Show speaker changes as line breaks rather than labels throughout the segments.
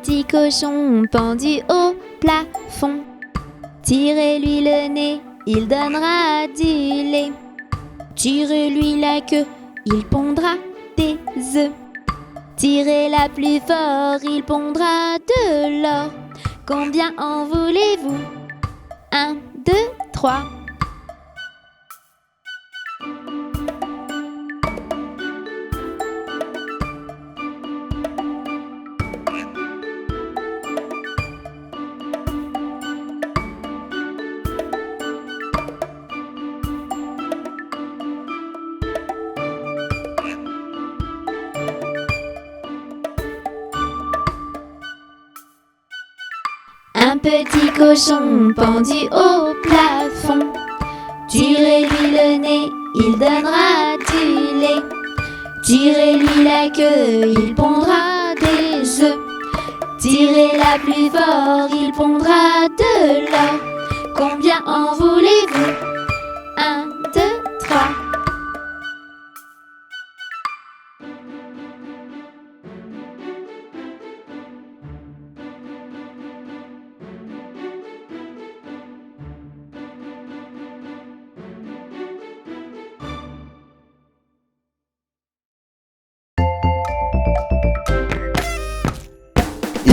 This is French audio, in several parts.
petit cochon pendu au plafond. Tirez-lui le nez, il donnera du lait. Tirez-lui la queue, il pondra des œufs. Tirez-la plus fort, il pondra de l'or. Combien en voulez-vous? 1, 2, 3. Un petit cochon pendu au plafond. Tirez-lui le nez, il donnera du lait. Tirez-lui la queue, il pondra des œufs. Tirez-la plus fort, il pondra de l'or. Combien en voulez-vous? 1, 2, 3.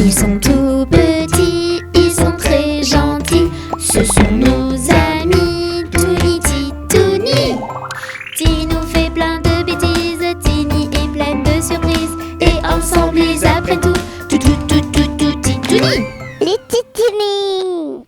Ils sont tout petits, ils sont très gentils. Ce sont nos amis, Touni, Titouni. Ti nous fait plein de bêtises, Tini est pleine de surprises. Et ensemble ils apprennent tout, Titouni.
Les Titouni.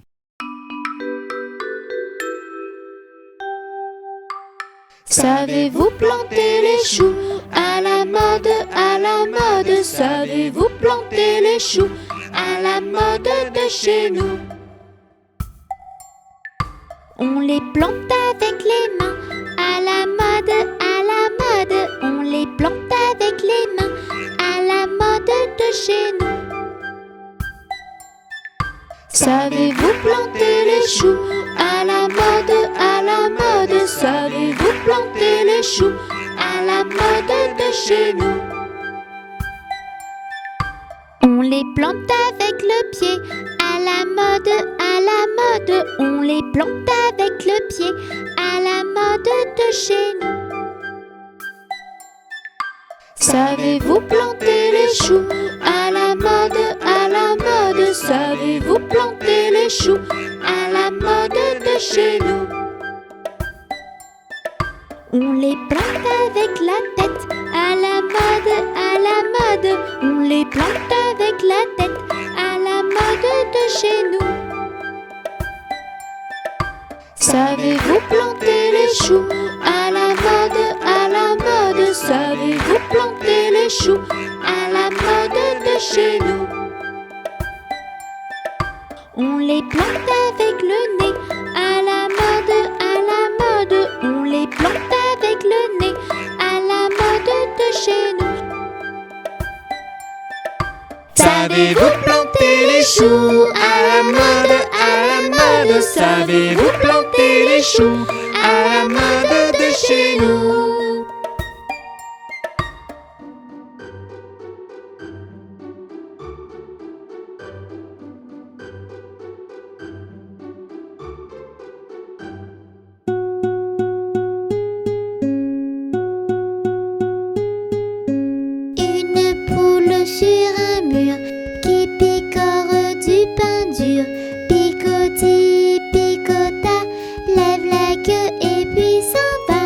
Savez-vous planter les choux? À la mode, à la mode. Savez-vous planter les choux? À la mode de chez nous. On les plante avec les mains. À la mode, à la mode. On les plante avec les mains. À la mode de chez nous. Savez-vous planter les choux? À la mode, à la mode. Savez-vous planter les choux? À la mode de chez nous. On les plante avec le pied. À la mode, à la mode. On les plante avec le pied. À la mode de chez nous. Savez-vous planter les choux? À la mode, à la mode. Savez-vous planter les choux? À la mode de chez nous. On les plante avec la tête. À la mode, à la mode. On les plante avec la tête. À la mode de chez nous. Savez-vous planter les choux? À la mode, à la mode. Savez-vous planter les choux? À la mode de chez nous. On les plante avec le nez. À la mode, à la mode. On les plante avec le nez. À la mode de chez nous.
Savez-vous planter les choux? À la mode, à la mode. Savez-vous planter les choux? À la mode de chez nous.
Une poule sur un mur qui picore du pain dur. Picoti, picota, lève la queue et puis s'en va.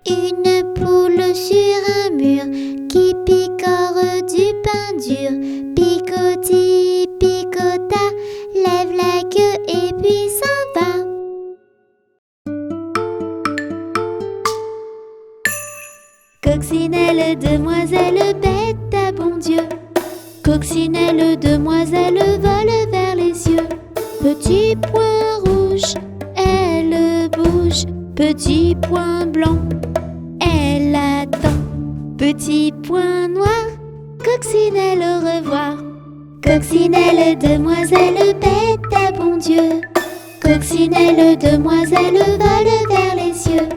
Une poule sur un mur qui picore du pain dur. Picoti, picota, lève la queue et puis s'en va.
Coccinelle, demoiselle, bête à bon Dieu. Coccinelle, demoiselle, vole vers les cieux. Petit point rouge, elle bouge. Petit point blanc, elle attend. Petit point noir, coccinelle, au revoir. Coccinelle, demoiselle, bête
bon Dieu. Coccinelle, demoiselle, vole vers les cieux.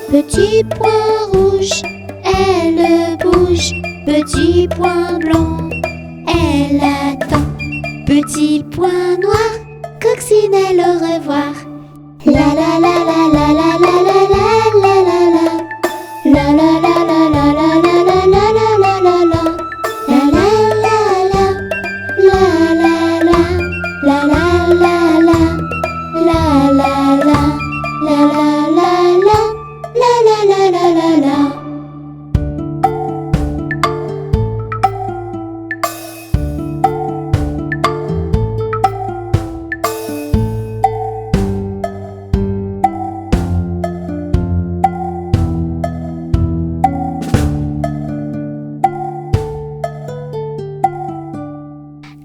Petit point rouge, elle bouge. Petit point blanc, elle attend. Petit point noir, coccinelle, au revoir. La la la la la la la la la la la la. La la la la la la la la la la la la la. La la la la. La la la. La la la la. La la la. La la la la. La la la la la la.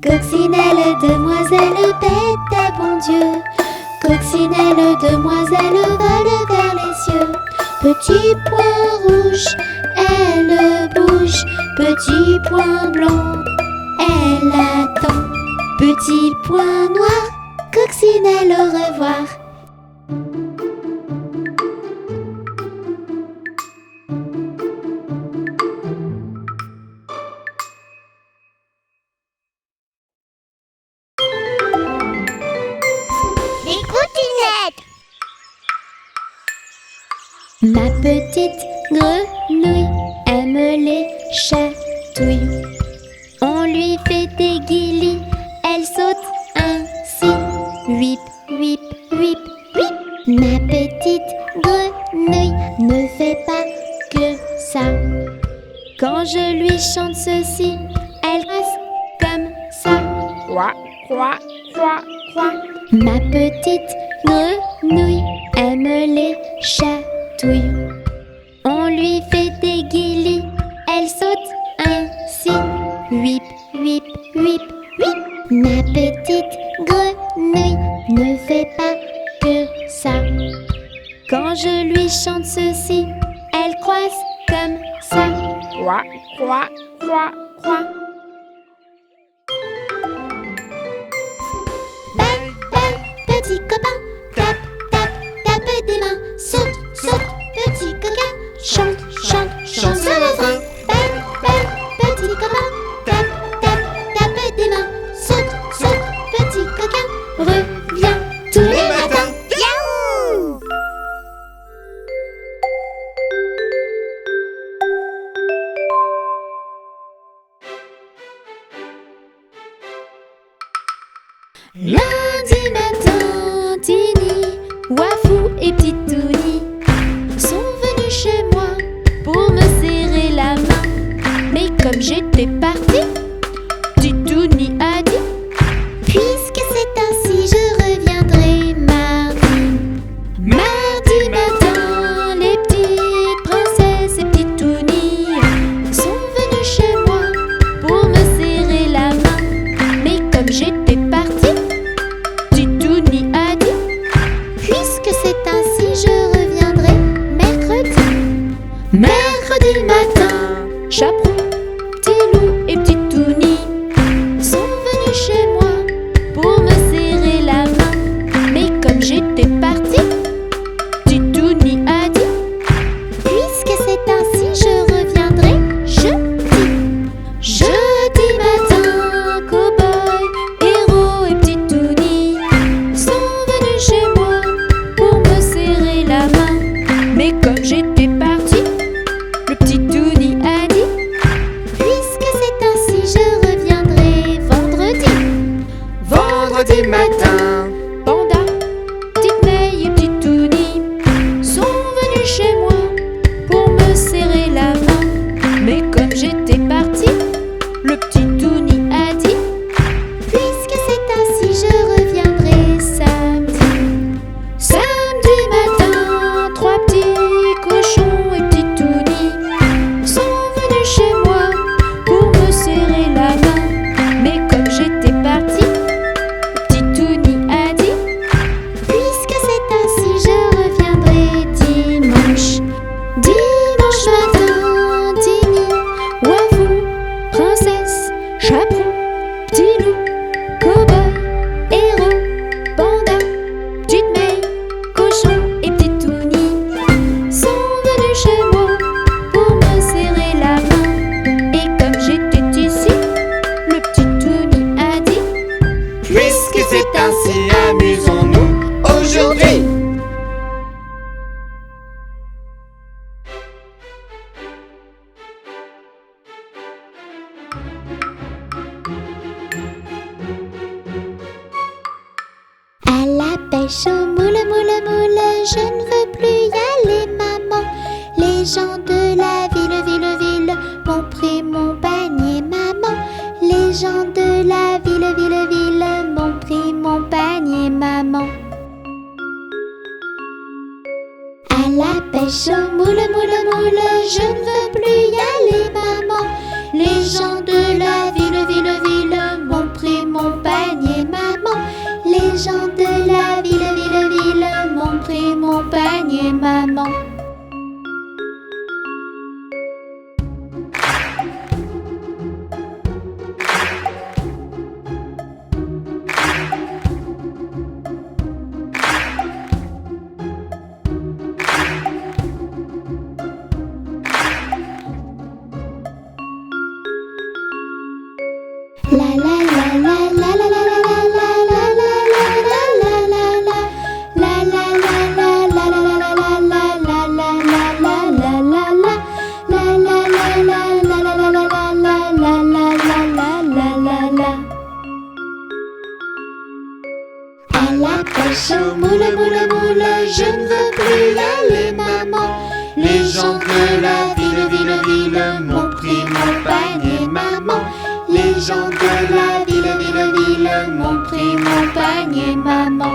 Coccinelle, demoiselle, bête à bon Dieu. Coccinelle, demoiselle, vole vers les cieux. Petit point rouge, elle bouge. Petit point blanc, elle attend. Petit point noir, coccinelle, au revoir. Ma petite grenouille aime les chatouilles. On lui fait des guilis, elle saute ainsi. Whip, whip, whip, whip. Ma petite grenouille ne fait pas que ça. Quand je lui chante ceci, elle reste comme ça.
Quoi, quoi, quoi, quoi.
Ma petite grenouille aime les chatouilles. On lui fait des guilis, elle saute ainsi. Whip, whip, whip, whip. Ma petite grenouille ne fait pas que ça. Quand je lui chante ceci, elle croise comme ça.
Quoi, quoi, quoi, quoi.
Belle, belle, petit copain, tape, tape, tape des mains. Saute, saute, petit coquin, chante, chante, chante ce refrain. Belle, belle, petit copain, tape, tape, tape des mains. Saute, saute, petit coquin, reviens tous les matins. Yahoo! Lundi matin, Tini, Wafou et Petite Touni chaud, moule, moule, moule, je ne veux plus y aller, maman. Les gens de la ville, ville, ville m'ont pris mon panier, maman. Les gens de la ville, ville, ville m'ont pris mon panier, maman. À la pêche au moule, moule, moule, je ne veux plus y aller, maman. Les gens de la ville, ville, ville m'ont pris mon panier, maman. Les gens de la ville, ville, ville m'ont pris mon panier, maman. La la la la la la la la la à la pêche au moule, moule, moule, je ne veux plus y aller, maman. Les gens de la ville, ville, ville m'ont pris mon panier, maman. Les gens de la ville, ville, ville m'ont pris mon panier, maman.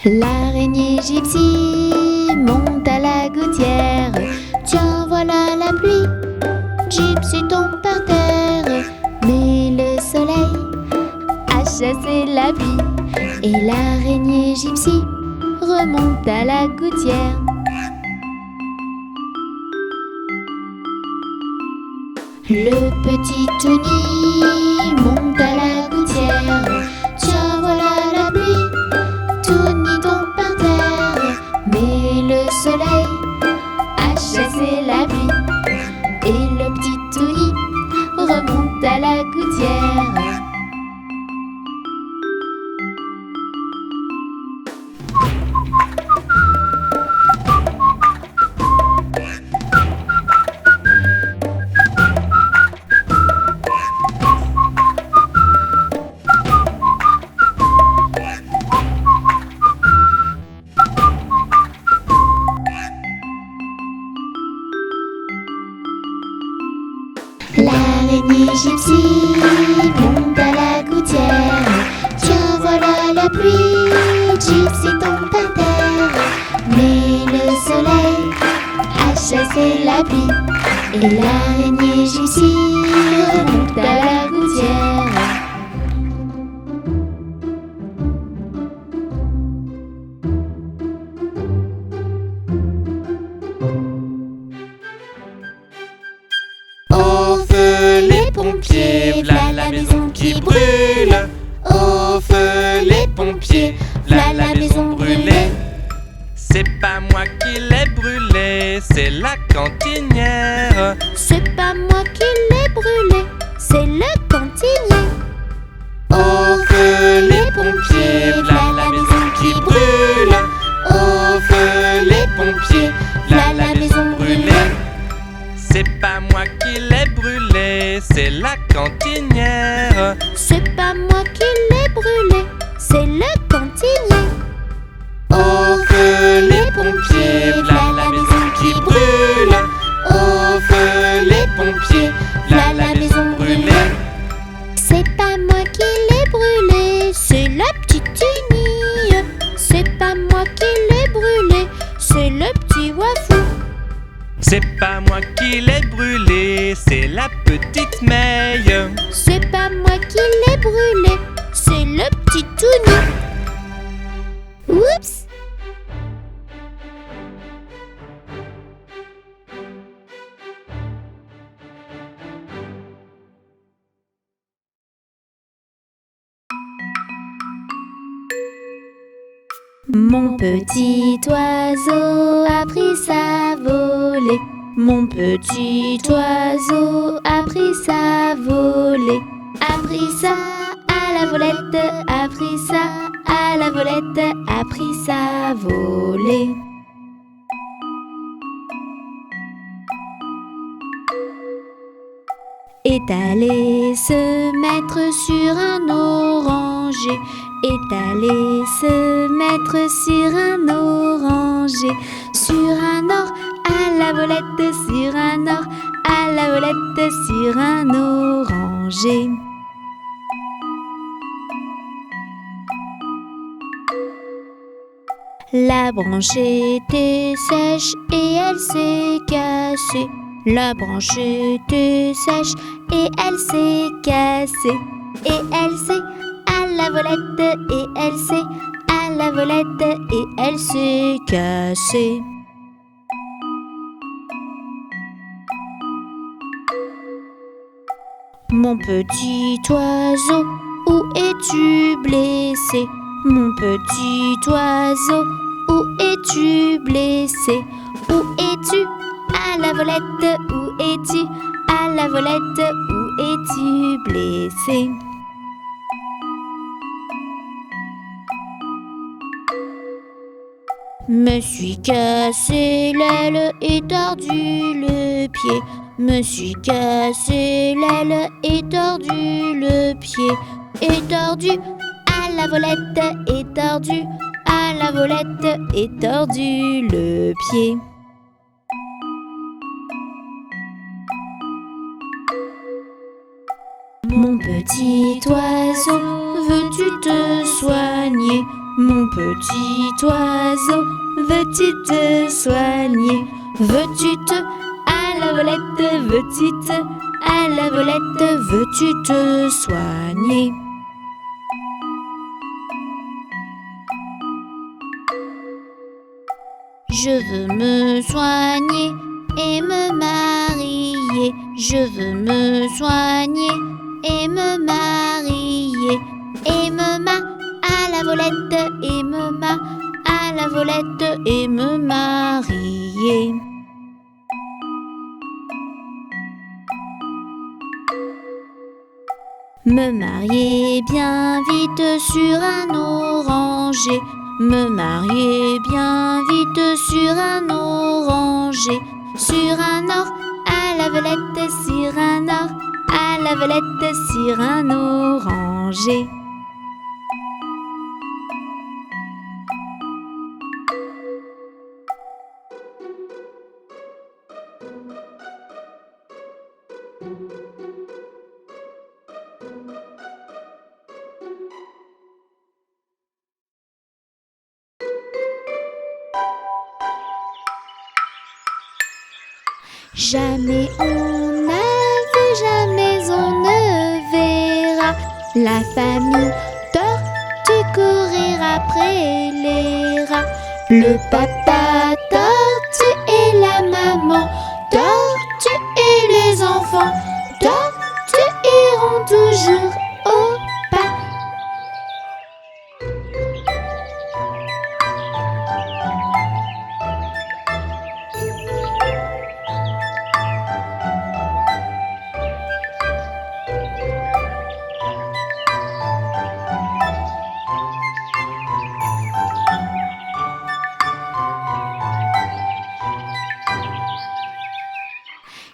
L'araignée gypsy monte à la gouttière. Tiens, voilà la pluie. Gypsy tombe par terre. Mais le soleil a chassé la pluie. Et l'araignée gypsy remonte à la gouttière. Le petit Tony monte à la gouttière. Tiens, voilà la pluie. Tony tombe par terre, mais le soleil a chassé la pluie. Et le petit Tony remonte à la gouttière. L'araignée gypsy monte à la gouttière. Tiens, voilà la pluie. Gypsy tombe par terre, mais le soleil a chassé la pluie. Et l'araignée gypsy remonte à la gouttière.
Pompiers, v'là la maison qui brûle. Au feu les pompiers, v'là la maison brûlée. C'est pas moi qui l'ai brûlée, c'est la cantinière.
C'est pas moi qui l'ai brûlée, c'est le cantinier.
Au feu les pompiers, v'là la maison qui brûle. Au feu les pompiers, v'là la maison brûlée. C'est pas moi qui l'ai brûlée, c'est la cantinière.
C'est pas moi qui l'ai brûlée, c'est le cantinier.
Au feu les pompiers, v'là la maison qui brûle. Au feu les pompiers, v'là la maison brûlée.
C'est pas moi qui l'ai brûlée, c'est la petite Tini. C'est pas moi qui l'ai brûlée, c'est le petit Wafou.
C'est pas moi qui l'ai brûlée, c'est la petite Meille.
C'est pas moi qui l'ai brûlée, c'est le petit Tony. Oups!
Mon petit oiseau a pris sa volée. Mon petit oiseau a pris sa volée. A pris ça à la volette a pris ça, à la volette a pris ça, voler. Est allé se mettre sur un oranger, est allé se mettre sur un oranger, sur un or, à la volette, sur un or, à la volette, sur un oranger. La branche était sèche et elle s'est cassée. La branche était sèche et elle s'est cassée. Et elle s'est à la volette, et elle s'est à la volette, et elle s'est cassée. Mon petit oiseau, où es-tu blessé? Mon petit oiseau, où es-tu blessé? Où es-tu? À la volette, où es-tu? À la volette, où es-tu blessé? Me suis cassé l'aile et tordu le pied. Me suis cassé l'aile et tordu le pied. Et tordu à la volette, et tordu à la volette, et tordu le pied. Mon petit oiseau, veux-tu te soigner? Mon petit oiseau, veux-tu te soigner? Veux-tu te à la volette, veux-tu te à la volette, veux-tu te soigner? Je veux me soigner et me marier. Je veux me soigner et me marier. Et me à la volette, et me à la volette, et me marier. Me marier bien vite sur un oranger. Me marier bien vite sur un oranger. Sur un or, à la volette, sur un or, à la volette, sur un oranger. Jamais on n'a vu, jamais on ne verra la famille tortue courir après les rats. Le papa tortue et la maman tortue et les enfants tortues iront toujours au pas.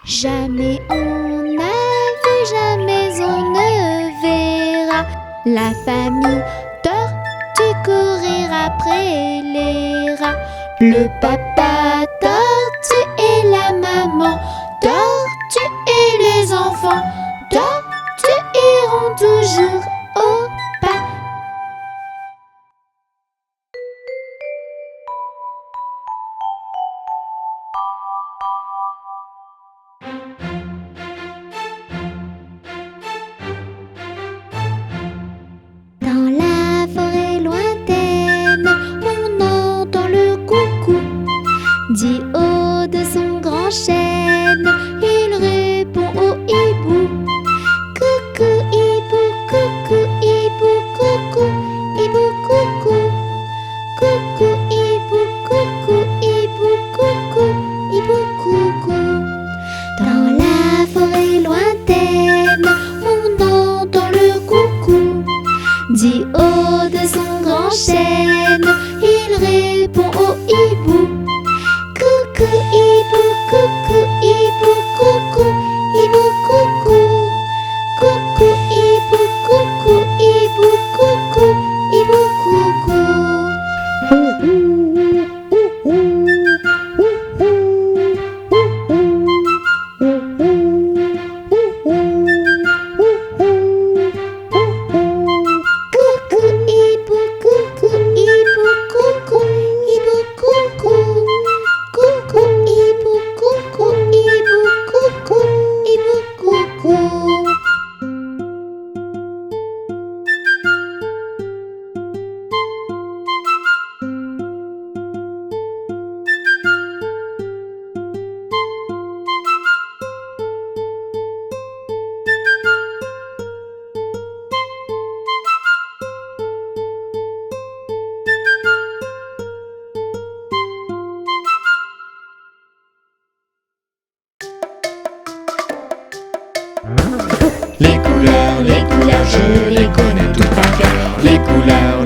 Jamais on n'a vu, jamais on ne verra la famille tortue courir après les rats. Le papa tortue et la maman tortue et les enfants tortues iront toujours au pas.
Dans la forêt lointaine, on entend le coucou hibou. Coucou hibou, coucou hibou, coucou hibou, coucou. Coucou hibou, coucou hibou, coucou hibou,
Les couleurs, je les connais toutes par cœur. Les couleurs,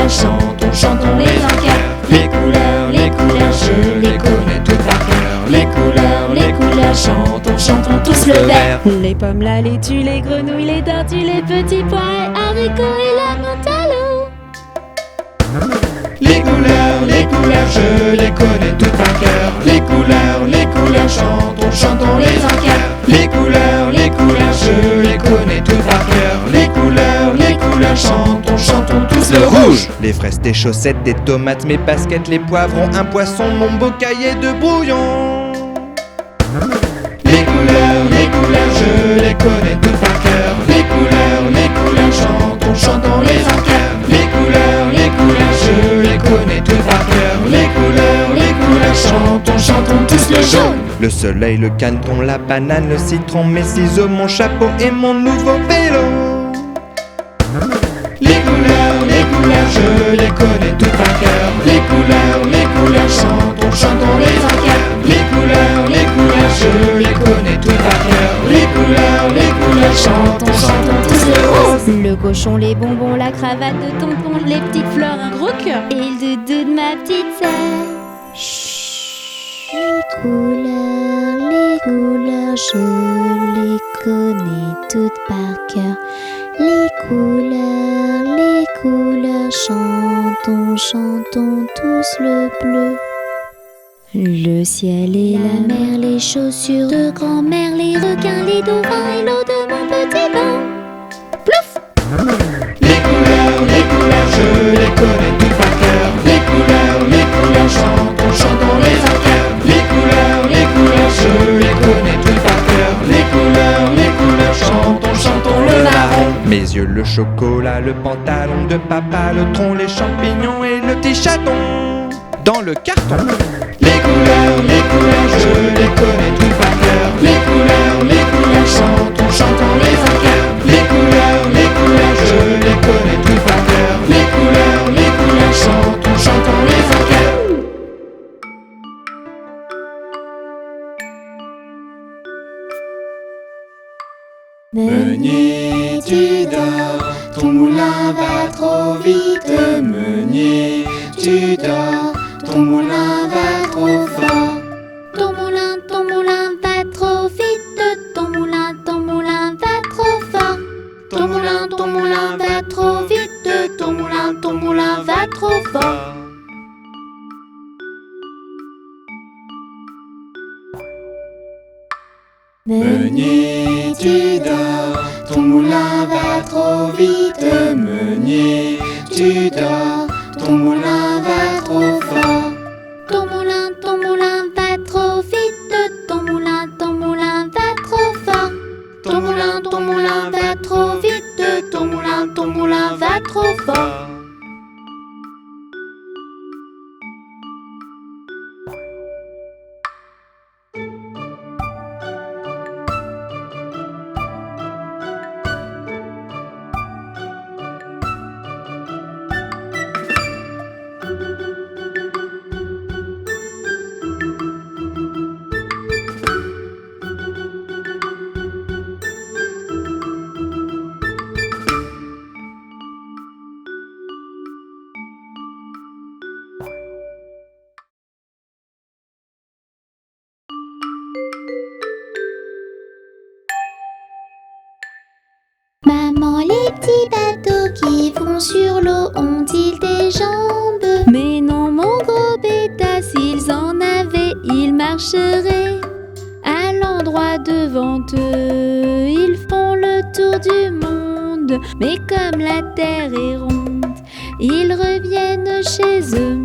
chantons, chantons les encœurs. Les couleurs, je les connais toutes par cœur. Les couleurs, chantons, chantons tous le vert.
Les pommes, la laitue, les grenouilles, les tortues, les petits pois, haricots et la menthe à l'eau.
Les couleurs, je les connais toutes par cœur. Les couleurs, chantons, chantons les encœurs. Les couleurs, je les connais toutes par cœur. Les couleurs, chantons, chantons tous le rouge. Les fraises, tes chaussettes, tes tomates, mes baskets, les poivrons, un poisson, mon beau cahier de brouillon. Les couleurs, je les connais toutes par cœur. Les couleurs, chantons, chantons les encœurs. Les couleurs, je les connais toutes par cœur. Les couleurs, chantons, chantons tous le jaune. Le soleil, le caneton, la banane, le citron, mes ciseaux, mon chapeau et mon nouveau vélo. Les couleurs, je les connais toutes par cœur. Les couleurs, chantons, chantons les encœurs. Les couleurs, je les connais toutes par cœur. Les couleurs, chantons, chantons tous le rose.
Le cochon, les bonbons, la cravate de tonton, les petites fleurs, un gros cœur et le doudou de ma petite sœur.
Les couleurs, je les connais toutes par cœur. Les couleurs, chantons, chantons tous le bleu. Le ciel et la mer, les chaussures de grand-mère, les requins, les dauphins et l'eau de mon petit bain. Plouf!
Les couleurs, je les connais toutes par cœur. Les couleurs, chantons, chantons les encœurs. Les couleurs, je les connais toutes par cœur. Les couleurs, chantons, chantons le marron. Mes yeux, le chocolat, le pantalon de papa, le tronc, les champignons et le petit chaton dans le carton. Les couleurs, je les connais toutes par cœur. Les couleurs, chantons, chantons les encœurs. Les couleurs, je les connais toutes par cœur. Les couleurs, chantons, chantons les encœurs. Meunier, tu dors, ton moulin va trop vite. Meunier, tu dors, ton moulin va trop fort.
Ton moulin va trop vite. Ton moulin va trop fort. Ton moulin va trop vite. Ton moulin va trop fort.
Meunier, tu dors, ton moulin va trop vite. Meunier, tu dors, ton moulin va trop fort.
Ton moulin va trop vite. Ton moulin va trop fort. Ton moulin va trop vite. Ton moulin va trop fort. des jambes.
Mais non, mon gros bêta, s'ils en avaient, ils marcheraient à l'endroit devant eux. Ils font le tour du monde, mais comme la terre est ronde, ils reviennent chez eux.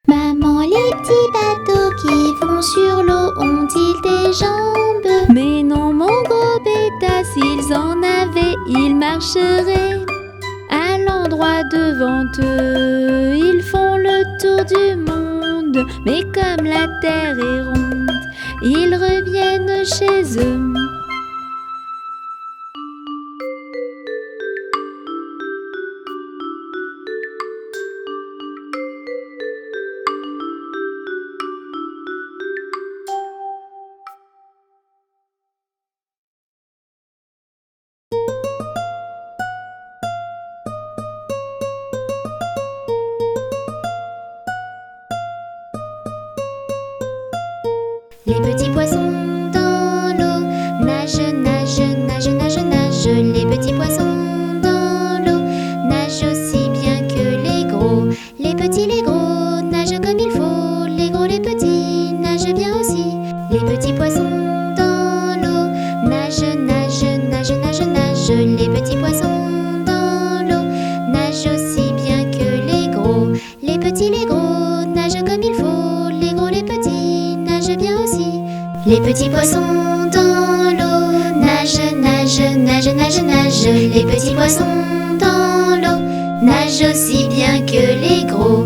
Maman, les petits bateaux qui vont sur l'eau ont-ils des jambes?
Mais non, mon gros bêta, s'ils en avaient, ils marcheraient à l'endroit devant eux. Ils font le tour du monde, mais comme la terre est ronde, ils reviennent chez eux.
Les petits poissons dans l'eau nagent, nagent, nagent, nagent, nagent. Les petits poissons dans l'eau nagent aussi bien que les gros. Les petits, les gros nagent comme il faut. Les gros, les petits nagent bien aussi. Les petits poissons dans l'eau nagent, nagent, nagent, nagent, nagent. Les petits poissons dans l'eau nagent aussi bien que les gros. Les petits, les gros nagent comme il faut. Les gros, les petits nagent bien aussi. Les petits poissons dans l'eau nagent, nagent, nagent, nagent, nagent. Les petits poissons dans l'eau nagent aussi bien que les gros.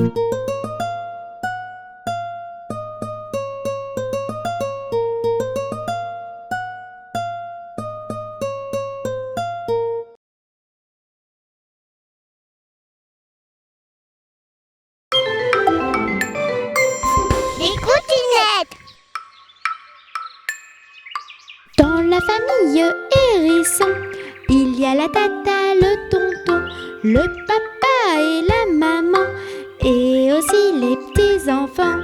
Les coutinettes.
Dans la famille hérisson, il y a la tata, le tonton, le papa et la maman, et aussi les petits-enfants.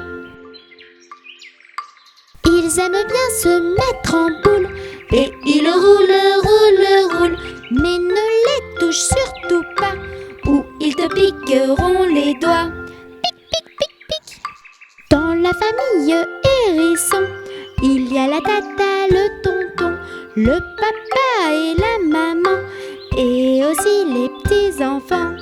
Ils aiment bien se mettre en boule, et ils roulent, roulent, roulent, mais ne les touche surtout pas, ou ils te piqueront les doigts. Pic, pic, pic, pic. Dans la famille hérisson, il y a la tata, le tonton, le papa et la maman, et aussi les petits-enfants.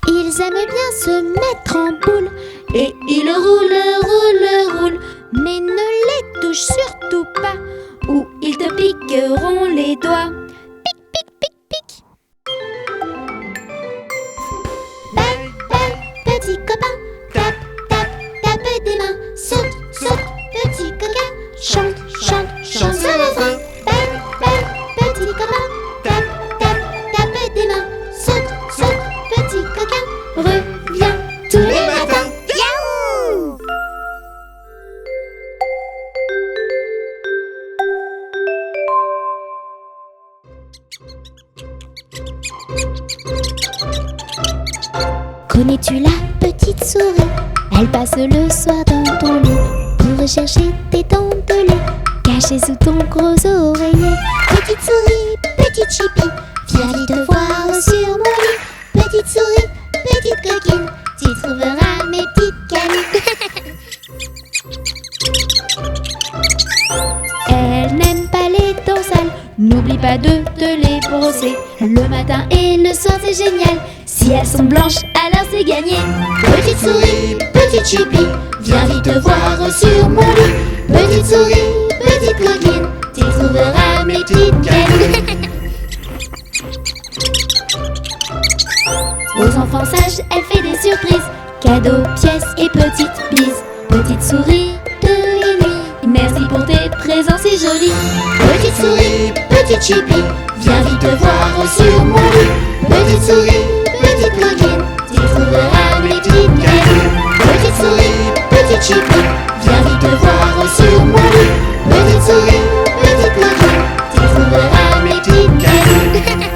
Ils aiment bien se mettre en boule, et ils roulent, roulent, roulent, mais ne les touche surtout pas, ou ils te piqueront les doigts. Pic, pic, pic, pic.
Bal, bal, petit copain, tape, tape, tape des mains. Saute, saute, petit coquin, chante, chante, chante ce refrain. Bal, bal, petit copain, tape, tape, tape des mains. Saute, saute, petit coquin, reviens tous les matins. Yahoo!
Connais-tu la petite souris? Elle passe le soir dans ton lit pour rechercher tes dents de lait cachées sous ton gros oreiller.
Petite souris, petite chipie, viens vite te voir sur mon lit. Petite souris, petite coquine, tu trouveras mes petites canines.
Elle n'aime pas les dents sales, n'oublie pas de te les brosser le matin et le soir, c'est génial. Si elles sont blanches, alors c'est gagné.
Petite souris, petite chipie, viens vite te voir sur mon lit. Petite souris, petite coquine, tu trouveras mes petites canines.
Aux enfants sages, elle fait des surprises, cadeaux, pièces et petites bises. Petite souris de nuit, merci pour tes présents, c'est joli.
Petite souris, petite chipie, viens vite te voir sur mon lit. Petite souris, petite coquine, tu trouveras mes petites gamines. Petite souris, petite chipine, viens vite te voir sur mon lit. Petite souris, petite coquine, tu trouveras mes petites gamines.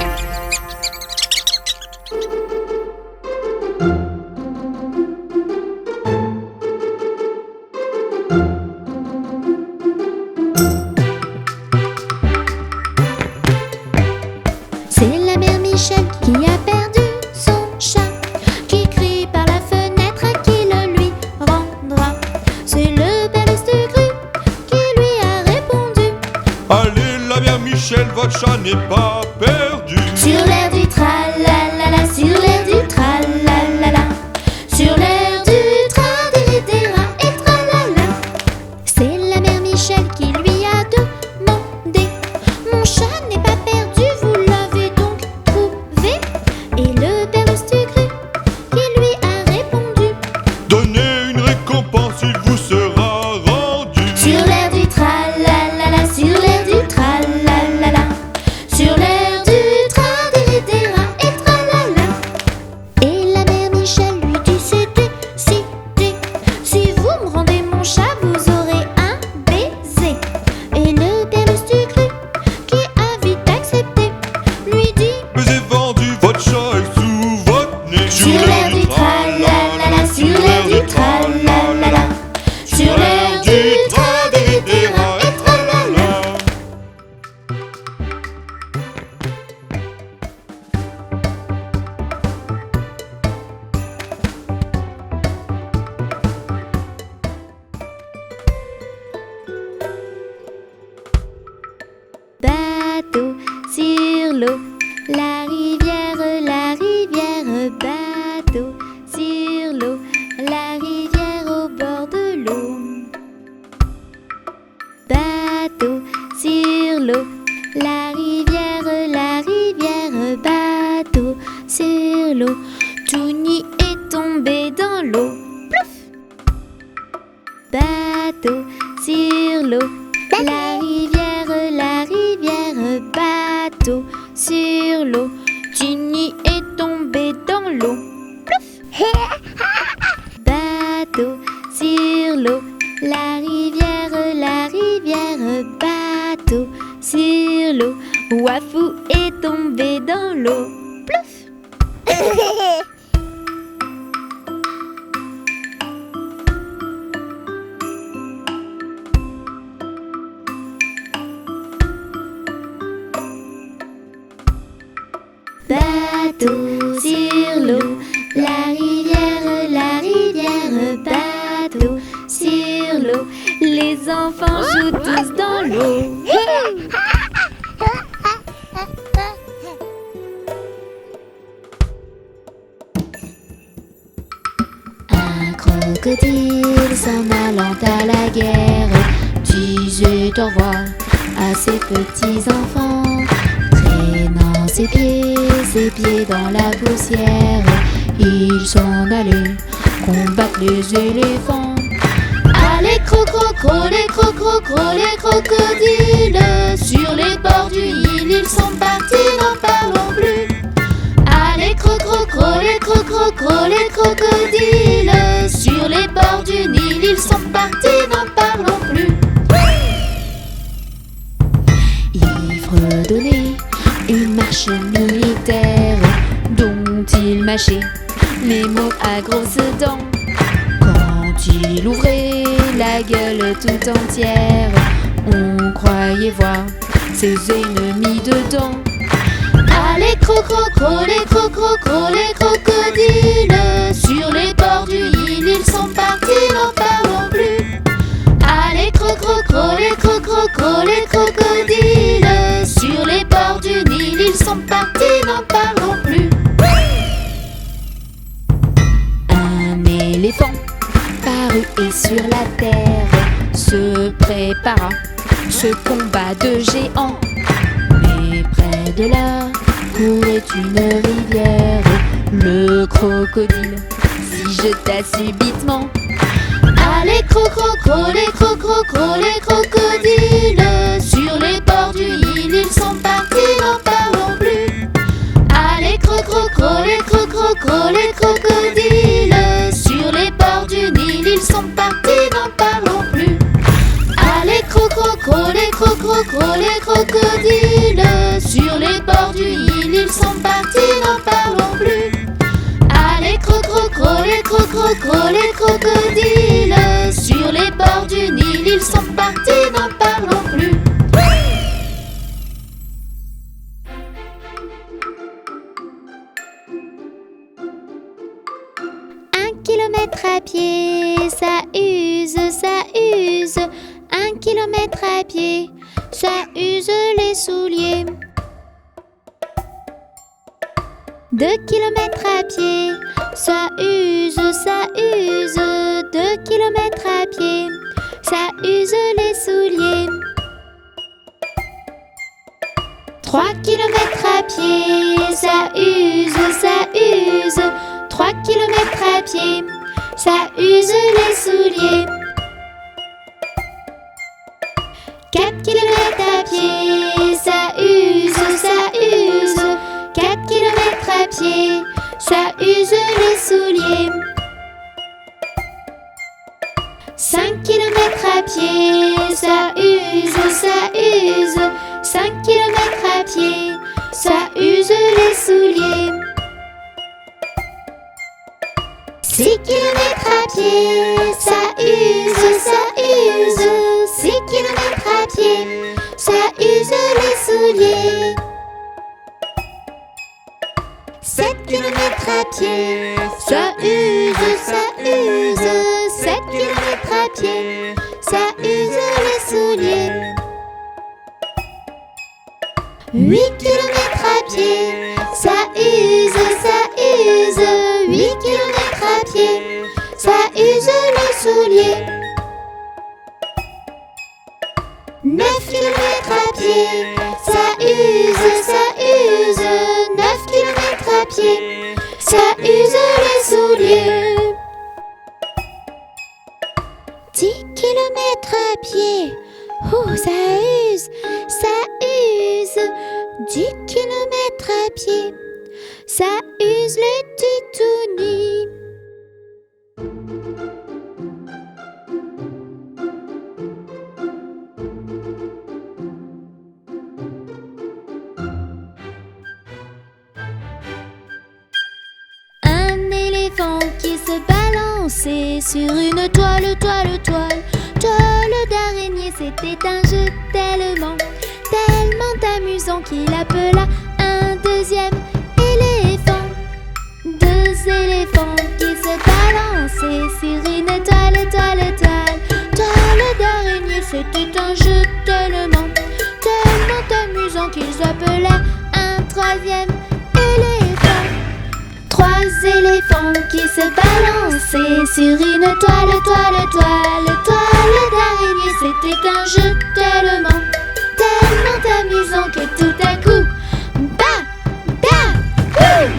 C'est la mère Michel qui a perdu son chat, qui crie par la fenêtre à qui le lui rendra. C'est le père Lustucru qui lui a répondu:
Allez, la mère Michel, votre chat n'est pas perdu.
sur l'air du tralalala, sur l'air du tralalala, sur l'air du tra-dé-dé-ra et tralala. C'est la mère Michel qui lui a demandé: mon chat n'est pas perdu, vous l'avez donc trouvé? Et le père Lustucru qui lui a répondu:
Donnez une récompense, il vous sera rendu.
sur l'air du tralalala, sur l'air du tralalala, sur l'air du tra-dé-dé-ra et tralala. Et la mère Michel lui dit: c'est décidé, si vous me rendez mon chat, vous aurez un baiser. Et le père Lustucru qui a vite accepté lui dit:
Mais est vendu, votre chat est sous votre nez.
sur l'air du tralalala, sur l'air du tralalala, sur l'air du tra-dé-dé-ra et tralala. Bateau sur l'eau, la rivière, bateau sur l'eau, la rivière au bord de l'eau. Bateau sur l'eau, la rivière, bateau sur l'eau. Touni est tombé dans l'eau. Plouf! Bateau sur l'eau, la rivière, bateau sur l'eau. Ginny est tombé dans l'eau. Plouf! Bateau sur l'eau, la rivière, bateau sur l'eau. Wafou est tombé dans l'eau. Plouf! Bateau sur l'eau, la rivière, bateau sur l'eau. Les enfants jouent tous dans l'eau. Un crocodile s'en allant à la guerre disait au revoir à ses petits enfants, traînant ses pieds dans la poussière. Ils s'en allaient combattre les éléphants. Allez crocro, les crocodiles, sur les bords du Nil, ils sont partis, n'en parlons plus. Allez crocro, les crocodiles, sur les bords du Nil, ils sont partis, n'en parlons plus. Il fredonnait une marche militaire dont il mâchait les mots à grosses dents. Quand il ouvrait la gueule tout entière, on croyait voir ses ennemis dedans. Allez crocro, les crocodiles, sur les bords du Nil, ils sont partis, n'en parlons plus. Allez crocro, les crocodiles, sur les bords du Nil, ils sont partis, n'en parlons plus. Un éléphant parut et sur la terre se prépara ce combat de géants. Mais près de là courait une rivière. Le crocodile s'y jeta subitement.
Allez, cro-cro-cro, les cro-cro-cro, les crocodiles. Sur les bords du Nil, ils sont partis, n'en parlons plus. Allez, cro-cro-cro, les cro-cro-cro, les crocodiles. Sur les bords du Nil, ils sont partis, n'en parlons plus. Allez, cro-cro-cro, les cro-cro-cro, les crocodiles. Sur les bords du Nil, ils sont partis, n'en parlons plus. Allez, cro-cro-cro, les cro-cro-cro, les crocodiles. Sur les bords du Nil, ils sont partis, n'en parlons plus.
1 kilomètre à pied, ça use, ça use. 1 kilomètre à pied, ça use les souliers. 2 kilomètres à pied, ça use, ça use. 2 kilomètres à pied, ça use les souliers. 3 kilomètres à pied, ça use, ça use. 3 kilomètres à pied, ça use les souliers. 4 kilomètres à pied, ça use, ça use. 4 kilomètres à pied, ça use les souliers. 5 kilomètres à pied, ça use, ça use. 5 kilomètres à pied, ça use les souliers. 6 kilomètres à pied, ça use, ça use. 6 kilomètres à pied, ça use les souliers. 7 kilomètres à pied, ça use, ça use. 7 kilomètres à pied, ça use les souliers. 8 kilomètres à pied, ça use, ça use. 8 kilomètres à pied, ça use les souliers. 9 kilomètres à pied, ça use, ça use. 9 kilomètres à pied, ça use les souliers. 10 kilomètres à pied, oh ça use, ça use. 10 kilomètres à pied, ça use les titounis. Un éléphant qui se balançait sur une toile, toile, toile. Toile d'araignée, c'était un jeu tellement amusant qu'il appela un deuxième éléphant. 2 éléphants qui se balançaient sur une toile, toile, toile. Toile d'araignée, c'était un jeu tellement amusant qu'ils appelaient un troisième éléphant. 3 éléphants qui se balançaient sur une toile, toile, toile. Toile d'araignée, c'était un jeu tellement amusant que tout à coup,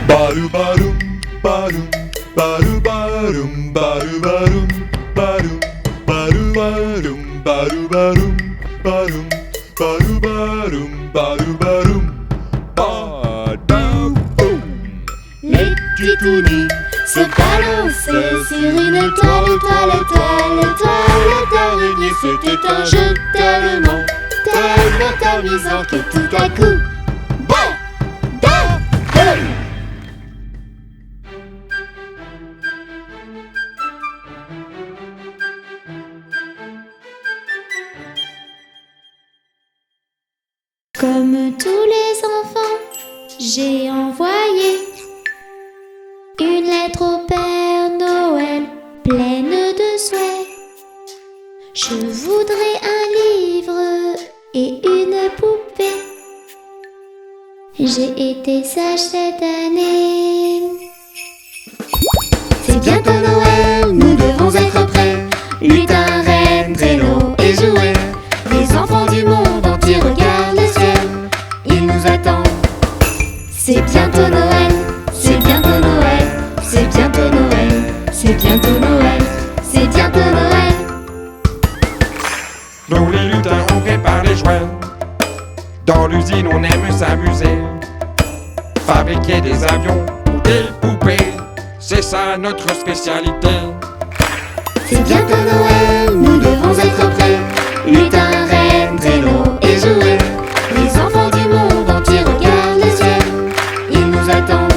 Baru barum, barum, baru barum, baru barum, barum, baru barum, baru barum, barum, baru barum, baru barum, badaboum.
les titounis se balançaient sur une toile, toile, toile. Toile d'araignée, c'était un jeu tellement amusant que tout à coup, badaboum.
Comme tous les enfants, j'ai envoyé une lettre au Père Noël pleine de souhaits. Je voudrais un livre et une poupée. J'ai été sage cette année.
C'est bientôt Noël, nous devons être prêts. Lutin, reine, traîneau et jouets. Les enfants du monde entier regardent le ciel. Ils nous attendent. C'est bientôt Noël, c'est bientôt Noël. C'est bientôt Noël, c'est bientôt Noël. C'est bientôt Noël.
cuisine, on aime s'amuser. Fabriquer des avions ou des poupées, c'est ça notre spécialité.
C'est bientôt Noël, nous devons être prêts. Lutin, reine, traîneau et jouets. Les enfants du monde entier regardent le ciel. Ils nous attendent.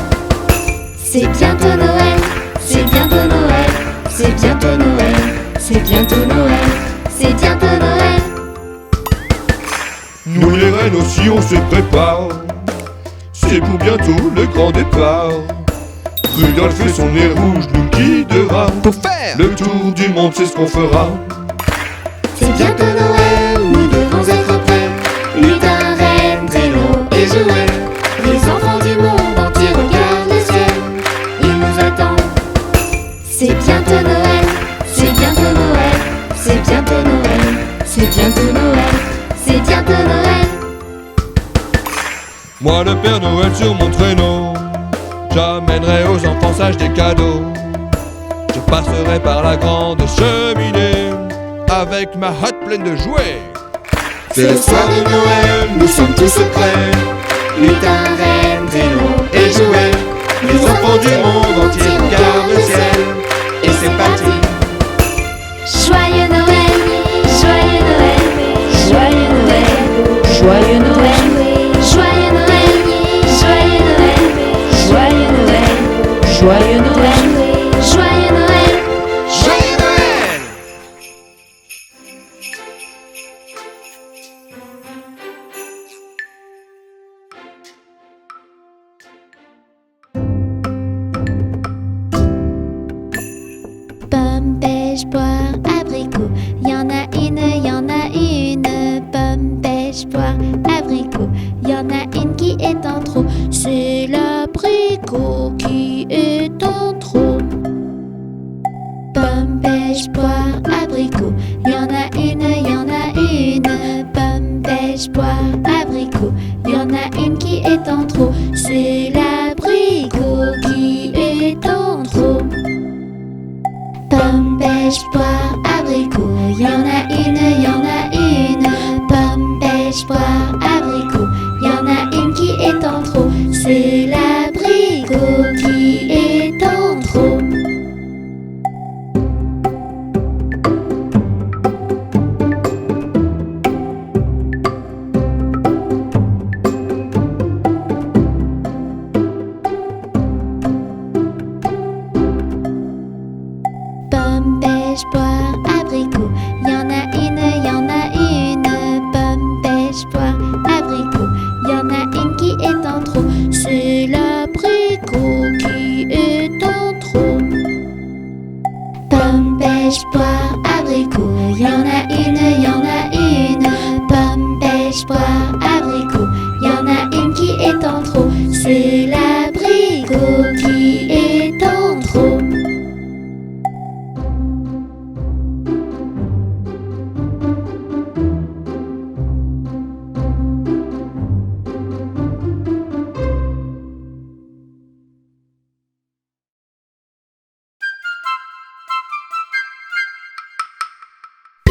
C'est bientôt Noël, c'est bientôt Noël, c'est bientôt Noël, c'est bientôt Noël, c'est bientôt Noël.
Nous les reines aussi on se prépare. C'est pour bientôt le grand départ. Rudolph et son nez rouge nous guidera.
Pour faire
le tour du monde, c'est ce qu'on fera.
C'est bientôt Noël, nous devons être prêts. Lutin, reine, traîneau et jouets. Les enfants du monde entier regardent le ciel. Ils nous attendent. C'est bientôt Noël, c'est bientôt Noël, c'est bientôt Noël, c'est bientôt Noël, c'est bientôt Noël.
Moi le Père Noël sur mon traîneau, j'amènerai aux enfants sages des cadeaux. Je passerai par la grande cheminée avec ma hotte pleine de jouets.
C'est le soir de Noël, nous sommes tous prêts. Lutin, reine, traîneau et jouets.
Les enfants du monde entier regardent le ciel.
Et c'est parti.
Joyeux Noël, joyeux Noël, joyeux Noël, joyeux Noël, joyeux Noël, joyeux Noël, joyeux Noël, joyeux Noël, joyeux Noël,
Joyeux Noël!
Pomme, pêche, poire, abricot. Y'en a une, y'en a une. Pomme, pêche, poire, abricot. Y'en a une qui est en trop. C'est l'abricot qui est en trop. Pomme, pêche, poire, abricot. Y'en a une, y'en a une. Pomme, pêche, poire, abricot. Y'en a une qui est en trop. C'est l'abricot qui est en trop. Pomme, pêche, poire, abricot. Y'en a une, y'en a une. Pomme, pêche, poire, abricot. Y'en a une qui est en trop. C'est l'abricot qui est en trop. Pomme, pêche, poire, abricot. Y'en a une, y'en a une. Pomme, pêche, poire, abricot. Y'en a une qui est en trop. C'est l'abricot qui est en trop. Pomme, pêche, poire, abricot. Y'en a une, y'en a une. Pomme, pêche, poire, abricot. Y'en a une qui est en trop. C'est l'abricot qui est en trop.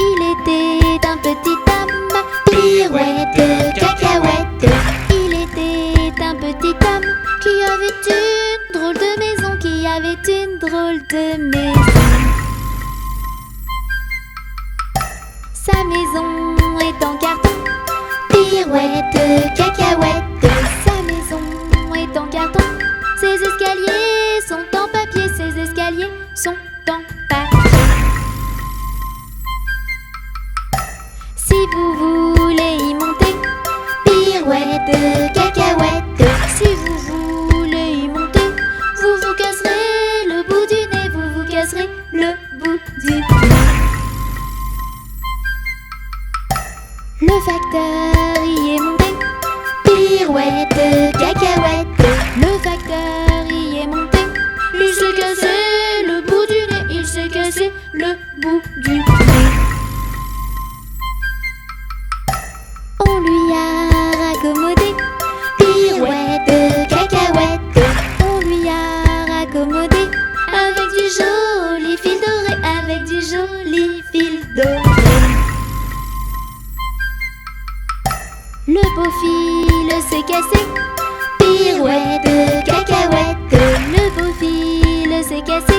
Il était un petit homme, pirouette, cacahuète. Il était un petit homme qui avait une drôle de maison, qui avait une drôle de maison. Sa maison est en carton, pirouette, cacahuète. Sa maison est en carton, ses escaliers sont en papier, ses escaliers sont en papier. Si vous voulez y monter, pirouette, cacahuète. Si vous voulez y monter, vous vous casserez le bout du nez, vous vous casserez le bout du nez. Le facteur y est monté, pirouette, cacahuète. Le facteur y est monté, il s'est cassé le bout du nez, il s'est cassé le bout du nez. On lui a raccommodé, pirouette, cacahuète. On lui a raccommodé avec du joli fil doré, avec du joli fil doré. Le beau fil
s'est cassé. Pirouette de cacahuète, le beau fil s'est cassé.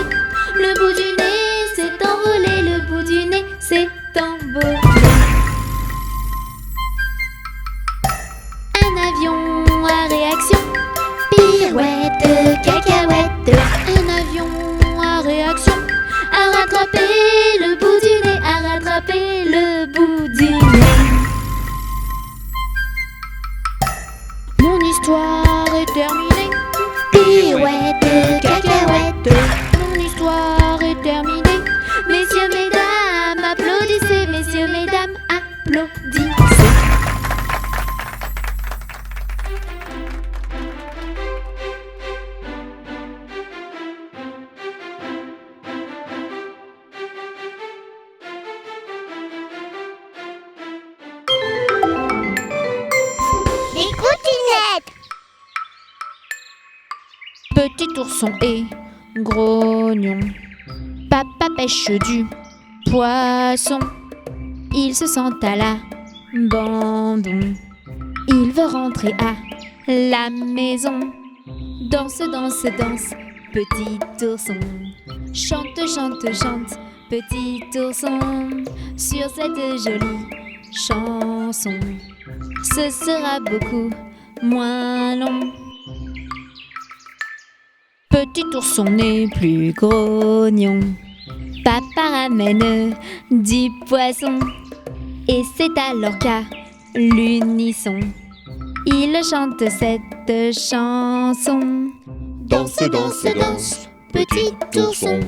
Le bout du nez s'est envolé, le bout du nez s'est envolé. Un avion à réaction. Pirouette de cacahuète, un avion à réaction. A rattrapé le bout du nez, a rattrapé le bout du nez. Mon histoire est terminée. Pirouette de cacahuète, mon histoire est terminée. Messieurs, mesdames, applaudissez. Messieurs, mesdames, applaudissez.
Les coutinettes.
Petit ourson et grognon, papa pêche du poisson. Il se sent à l'abandon. Il veut rentrer à la maison. Danse, danse, danse, petit ourson. Chante, chante, chante, petit ourson. Sur cette jolie chanson, ce sera beaucoup moins long. Petit ourson n'est plus grognon. Papa ramène du poisson. Et c'est alors qu'à l'unisson, il chante cette chanson.
Danse, danse, danse, petit ourson.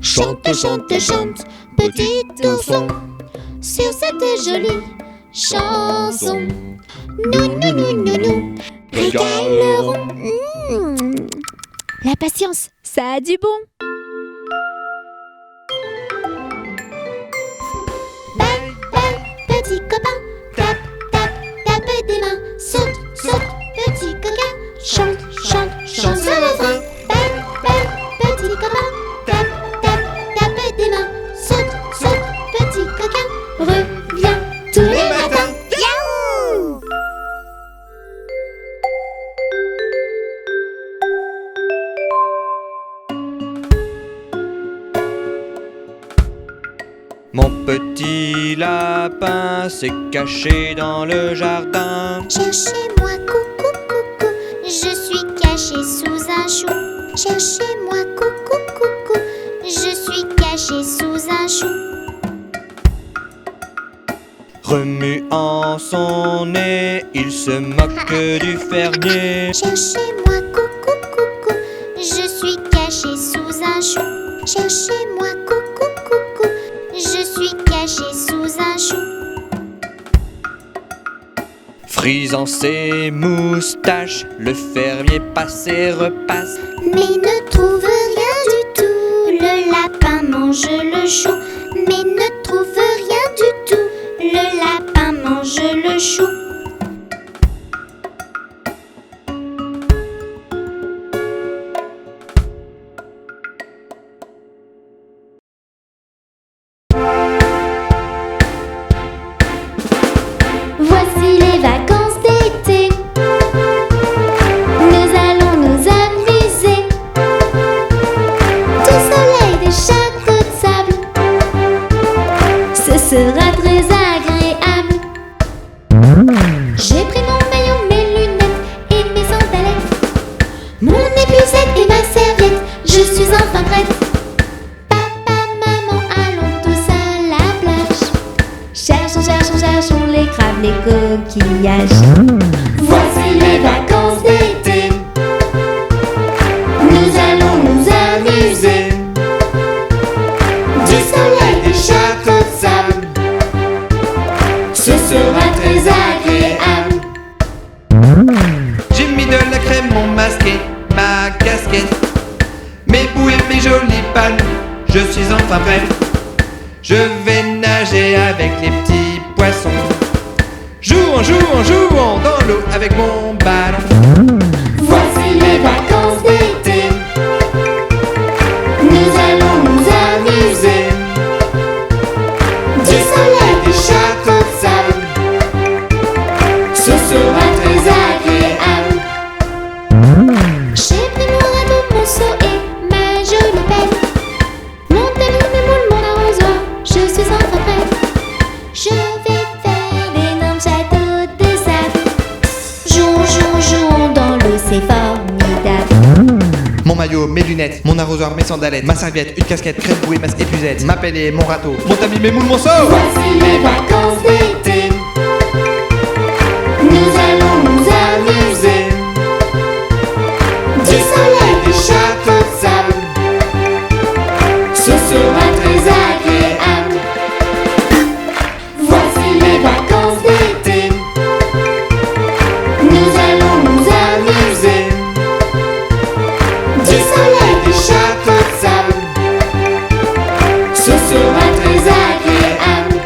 Chante, chante, chante, petit ourson.
Sur cette jolie chanson,
Nous
Régalerons.
La patience, ça a du bon.
Bang, bang, petit copain. Tape, tape, tape des mains. Saute, saute, petit coquin. Chante, chante, chante ce refrain. Bang, bang, petit copain. Tape, tape, tape des mains. Saute, saute, petit coquin. Reviens tous les matins. Yahoo!
Mon petit lapin s'est caché dans le jardin.
Cherchez-moi, coucou, coucou. Je suis caché sous un chou. Cherchez-moi, coucou, coucou. Je suis caché sous un chou.
Remuant son nez, il se moque du fermier.
Cherchez-moi, coucou, coucou. Je suis caché sous un chou. Cherchez-moi, coucou, coucou. Je suis caché sous un chou.
Frisant ses moustaches, le fermier passe et repasse.
Mais ne trouve rien du tout. Le lapin mange le chou. Mais ne trouve rien du tout. Le lapin mange le chou.
Voici les vacances d'été. Nous allons nous amuser. Du soleil, des châteaux de sable. Ce sera très agréable. J'ai pris mon maillot, mes lunettes et mes sandalettes. Mon épuisette et ma serviette. Je suis enfin prête. Papa, maman, allons tous à la plage. Cherchons, cherchons, cherchons les crabes, les coquillages. Voici les vacances d'été. Nous allons nous amuser.
Du soleil, des châteaux de sable.
Ce sera très agréable.
J'ai mis de la crème, mon masqué, ma casquette, mes bouées, mes jolies palmes. Je suis enfin prêt. Je vais nager avec les petits poissons. Jouons dans l'eau avec mon ballon.
Voici les vacances d'été. Nous allons nous amuser.
Du soleil, des châteaux de sable.
Ce sera très agréable.
lunettes, mon arrosoir, mes sandalettes, ma serviette, une casquette, crème bouée, masque épuisette, ma pelle et mon râteau, mon tamis, mes moules, mon seau.
Voici les vacances d'été. Nous allons nous amuser. Du soleil, du château de sable. Ce sera très agréable. Voici les vacances d'été. Nous allons nous amuser. Du soleil, du château de sable. Ce sera très agréable.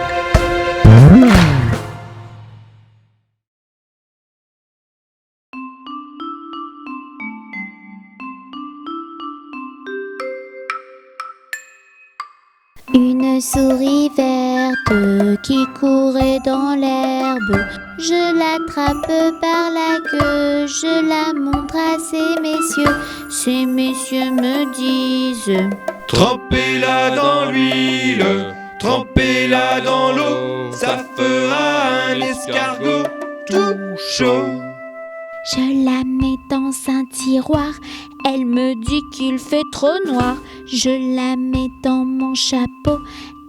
Une souris verte qui courait dans l'herbe. Je l'attrape par la queue, je la montre à ces messieurs. Ces messieurs me disent:
Trempez-la dans l'huile, trempez-la dans l'eau, ça fera un escargot tout chaud.
Je la mets dans un tiroir, elle me dit qu'il fait trop noir. Je la mets dans mon chapeau,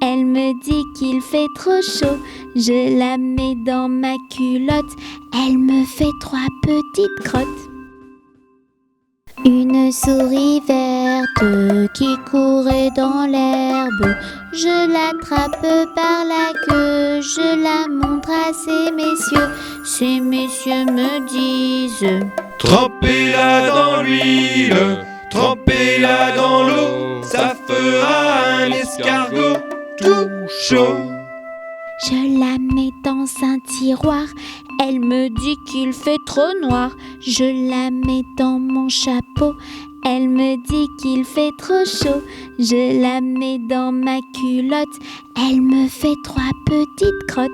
elle me dit qu'il fait trop chaud. Je la mets dans ma culotte, elle me fait 3 petites crottes. Une souris verte qui courait dans l'herbe. Je l'attrape par la queue, je la montre à ces messieurs. Ces messieurs me disent:
Trempez-la dans l'huile, trempez-la dans l'eau, ça fera un escargot tout chaud.
Je la mets dans un tiroir, elle me dit qu'il fait trop noir. Je la mets dans mon chapeau, elle me dit qu'il fait trop chaud. Je la mets dans ma culotte, elle me fait 3 petites crottes.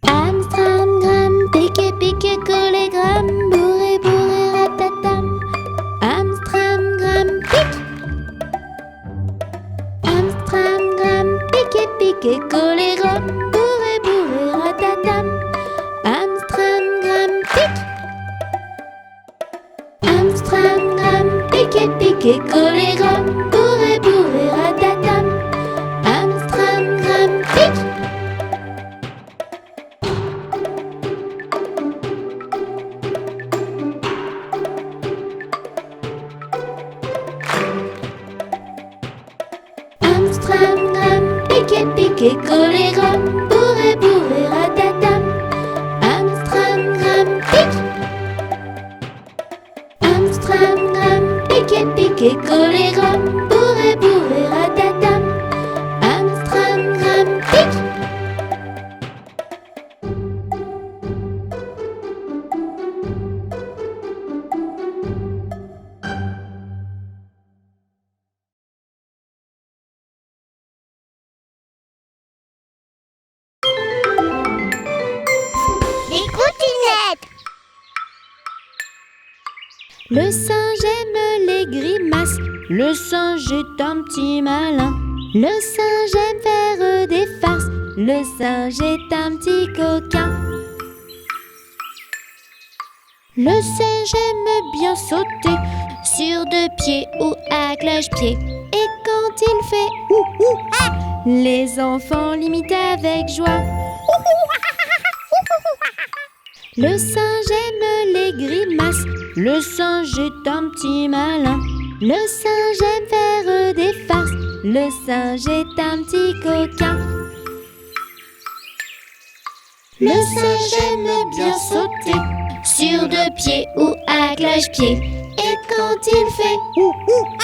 Amstramgram, pique, pique, collé, gram, bourré, bourré, ratatam. Amstramgram, pique. Amstramgram, pique, pique, collé, gram, bourré, bourré, ratatam. Amstramgram, pique. Amstramgram, pique, pique, collé, gram, bourré, bourré, ratatam. Amstramgram, pique. Amstramgram, pique, pique, collé, gram, bourré, bourré, ratatam. Amstramgram, pique. Amstramgram, pique, pique, collé, gram, bourré, bourré, ratatam. Amstramgram, pique.
Les coutinettes.
Le singe aime les grimaces, le singe est un petit malin. Le singe aime faire des farces, le singe est un petit coquin. Le singe aime bien sauter sur 2 pieds ou à cloche-pied. Et quand il fait ou ah, les enfants l'imitent avec joie. Le singe aime les grimaces, le singe est un petit malin. Le singe aime faire des farces, le singe est un petit coquin. Le singe aime bien sauter sur 2 pieds ou à cloche-pied. Et quand il fait ou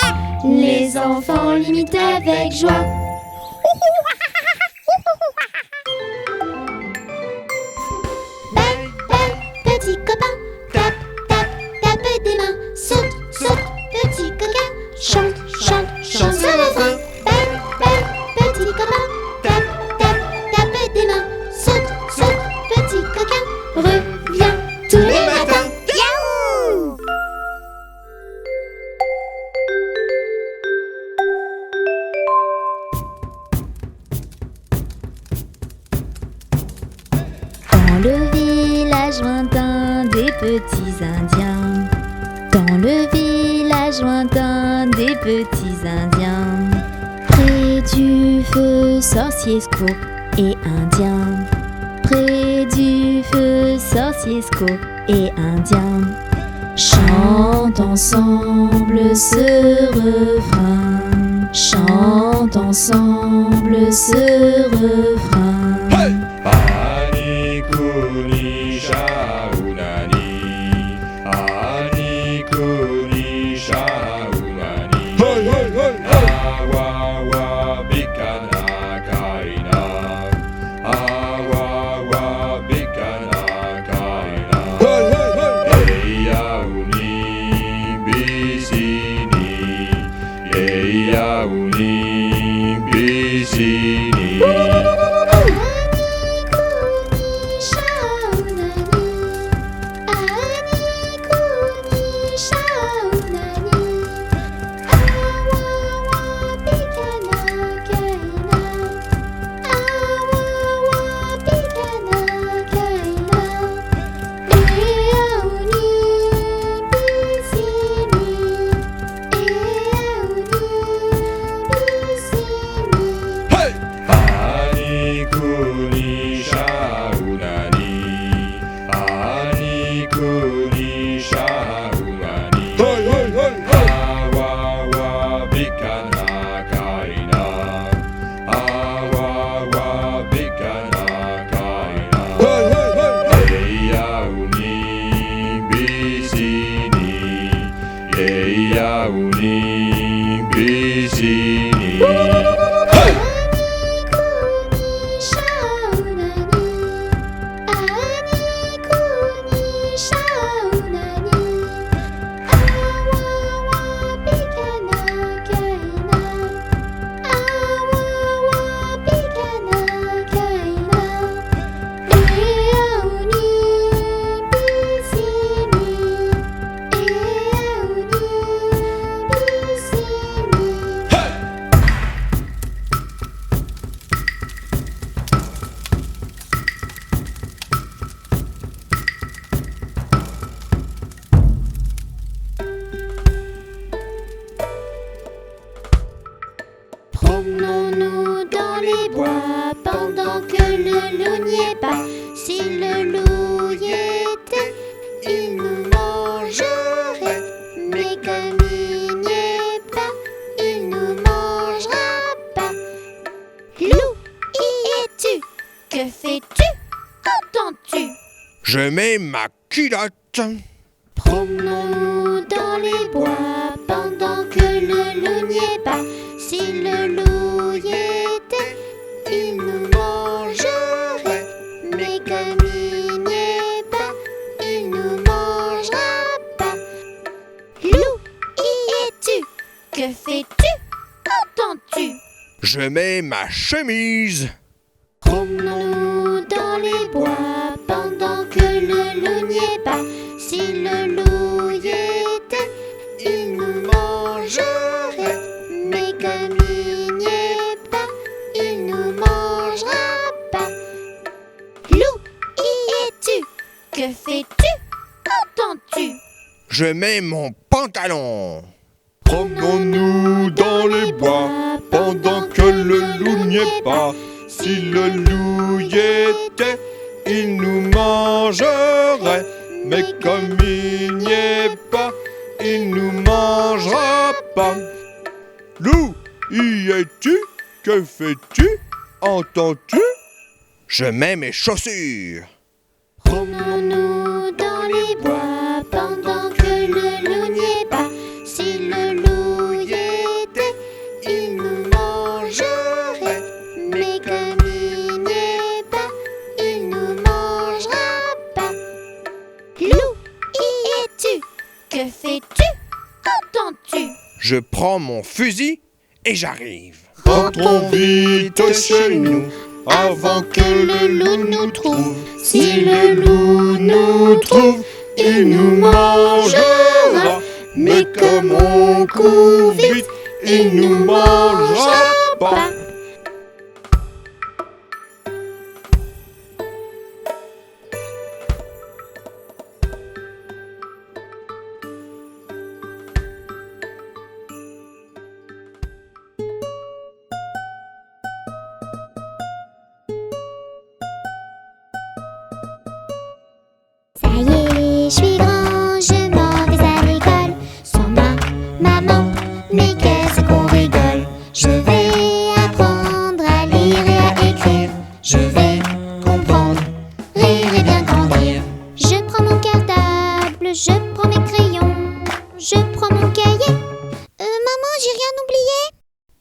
ah, les enfants l'imitent avec joie. Petit copain, tape, tape, tape des mains. Saute, saute, petit coquin. Chante, chante, chante sur le frein. Petit copain, tape, tape, tape des mains. Saute, saute, petit coquin. Reviens tous les matins. Yaouh!
petits indiens.
Près du feu, sorcier Sco et indien. Près du feu, sorcier Sco et indien. Chante ensemble ce refrain. Chante ensemble ce refrain.
Hey! Ani kuni shaunani, ani kuni shaunani. Hey, hey, hey, hey. Awawa bikana kaina, awawa bikana kaina. Hey, hey, hey, hey. Yauni bisini, yauni bisini.
Promenons-nous dans les bois pendant que le loup n'y est pas. Si le loup y était, il nous mangerait. Mais comme il n'y est pas, il nous mangera pas. Loup, y es-tu? Que fais-tu? Entends-tu?
Je mets ma culotte.
Promenons-nous dans les bois pendant que le loup n'y est pas. Si le loup y était, il nous mangerait. Mais comme il n'y est pas, il nous mangera pas. Loup, y es-tu? Que fais-tu? Entends-tu?
Je mets ma chemise.
Promenons-nous dans les bois pendant que le loup n'y est pas. Si le loup y était, il nous mangerait. Mais comme il n'y est pas, il nous mangera pas. Loup, y es-tu? Que fais-tu? Entends-tu?
Je mets mon pantalon.
Promenons-nous dans les bois pendant que le loup n'y est pas.
Si le loup y était, il nous mangerait. Mais comme il n'y est pas, il nous mangera pas. Loup, y es-tu? Que fais-tu? Entends-tu? Je mets mes chaussures.
Promenons-nous dans les bois pendant que le loup n'y est pas. Si le loup y était, il nous mangerait. Mais comme il n'y est pas, il nous mangera pas. Loup, y es-tu? Que fais-tu? Entends-tu?
Je prends mon fusil et j'arrive.
Rentrons vite chez nous avant que le loup nous trouve. Si le loup nous trouve, il nous mangera. Mais comme on court vite, il nous mangera pas.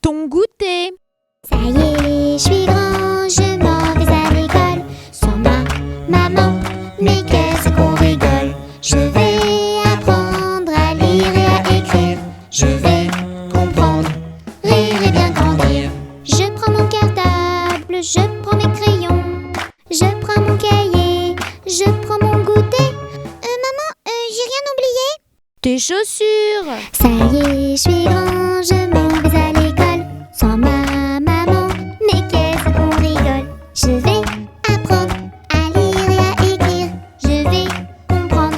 Ton goûter.
Ça y est, je suis grand, je m'en vais à l'école. Sans ma maman, mais qu'est-ce qu'on rigole. Je vais apprendre à lire et à écrire. Je vais comprendre, rire et bien grandir. Je prends mon cartable, je prends mes crayons. Je prends mon cahier, je prends mon goûter. Maman, j'ai rien oublié.
Tes chaussures.
Ça y est, je suis grand, je m'en vais à l'école. Sans ma maman, mais qu'est-ce qu'on rigole. Je vais apprendre à lire et à écrire. Je vais comprendre,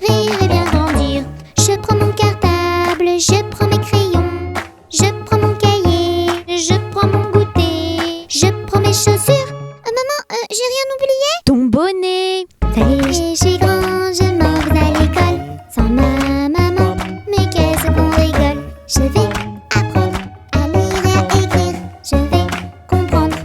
rire et bien grandir. Je prends mon cartable, je prends mes crayons. Je prends mon cahier, je prends mon goûter. Je prends mes chaussures. Maman, j'ai rien oublié.
Ton bonnet.
Ça y est, je suis grand, je m'en vais à l'école. Sans ma maman, mais qu'est-ce qu'on rigole. Je vais apprendre à lire et à écrire. Je vais comprendre,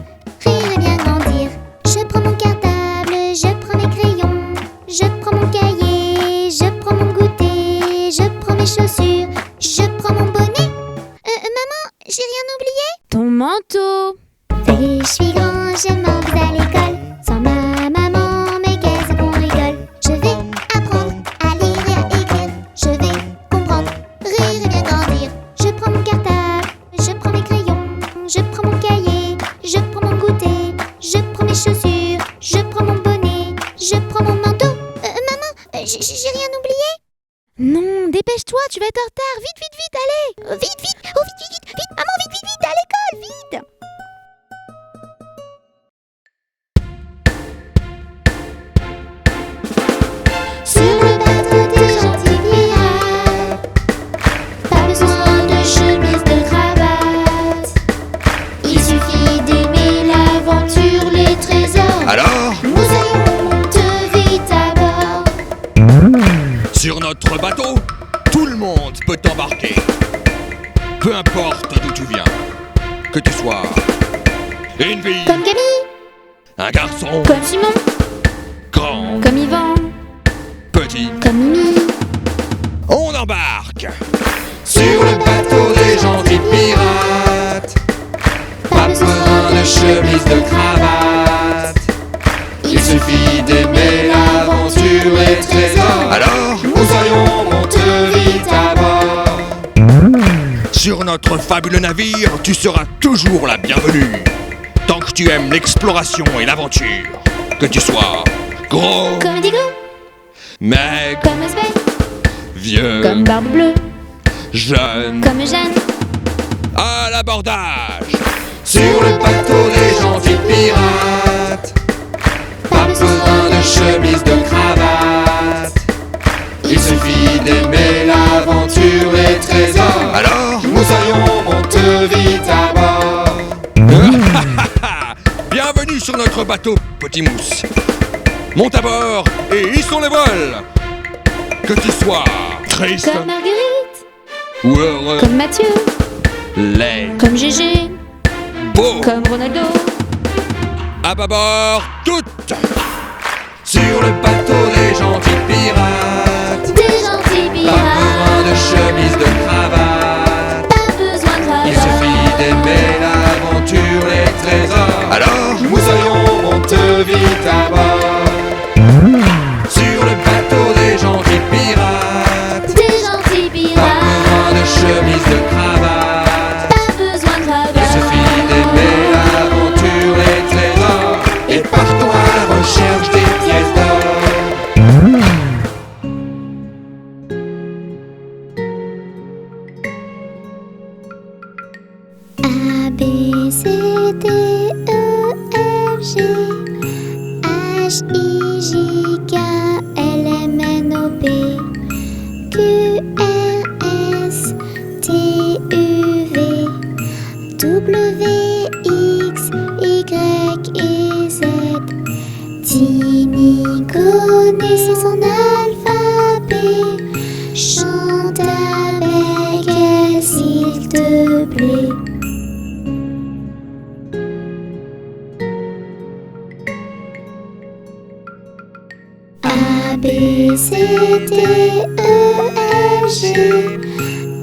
rire et bien grandir. Je prends mon cartable, je prends mes crayons. Je prends mon cahier, je prends mon goûter. Je prends mes chaussures, je prends mon bonnet. Maman, j'ai rien oublié.
Ton manteau.
Ça y est, je suis grand, je m'en vais à l'école. Sans ma maman, mais qu'est-ce qu'on rigole. Je vais apprendre à lire et à écrire. Je vais comprendre, rire et bien grandir. Je prends mon cartable, je prends mes crayons. Je prends mon cahier, je prends mon goûter. Je prends mes chaussures, je prends mon bonnet. Je prends mon manteau. Maman, j'ai rien oublié.
Non, dépêche-toi, tu vas être en retard. Vite, vite, vite, allez.
Vite, vite, oh vite, vite, vite. Maman, vite, vite, vite, à l'école, vite. Sur le bateau des gentils pirates, pas besoin de chemise, de cravate. Il suffit d'aimer l'aventure, les trésors.
Alors,
Moussaillon monte vite à bord.
sur notre bateau, tout le monde peut embarquer. Peu importe d'où tu viens, que tu sois une fille,
Comme Camille,
un garçon,
Comme Simon.
grand,
Comme Yvan.
petit,
comme Mimi.
on embarque sur le bateau des gentils pirates. Pas besoin de chemise, de cravate. Il suffit d'aimer l'aventure, les trésors. Alors, Moussaillon monte vite à bord. Sur notre fabuleux navire, tu seras toujours la bienvenue. Tant que tu aimes l'exploration et l'aventure. Que tu sois gros,
Comme Digo,
maigre,
comme Sven,
vieux,
Comme Barbe Bleue.
jeune,
comme Jeanne.
à l'abordage. Sur le bateau des gentils pirates. Pas besoin de chemise, de cravate. Il suffit d'aimer l'aventure, les trésors. Alors, Moussaillon monte vite à bord. Bienvenue sur notre bateau, petit mousse. Monte à bord et hissons les voiles. Que tu sois triste
Comme Marguerite,
ou heureux,
Comme Mathieu.
laid,
Comme Gégé.
beau,
Comme Ronaldo.
à bâbord, toutes. Sur le bateau des gentils pirates.
des gentils
Pas besoin
pirates.
de chemise, de cravate.
Pas besoin de
Il
cravate.
suffit d'aimer l'aventure, les trésors. Alors, Moussaillon monte vite à bord. Sur le bateau des gentils pirates.
Des gentils
Pas
pirates.
besoin de chemise, de cravate.
Pas besoin de cravate.
Il suffit d'aimer l'aventure, les trésors. Et partons à la recherche des pièces d'or.
A, B, C, D, E, F, G, H, I, J, K, L, M, N, O, P, Q, R, S, T, U, V, W, X, Y et Z. Tini connaît son alphabet. Chante avec elle, s'il te plaît. A, B, C, D, E, F, G,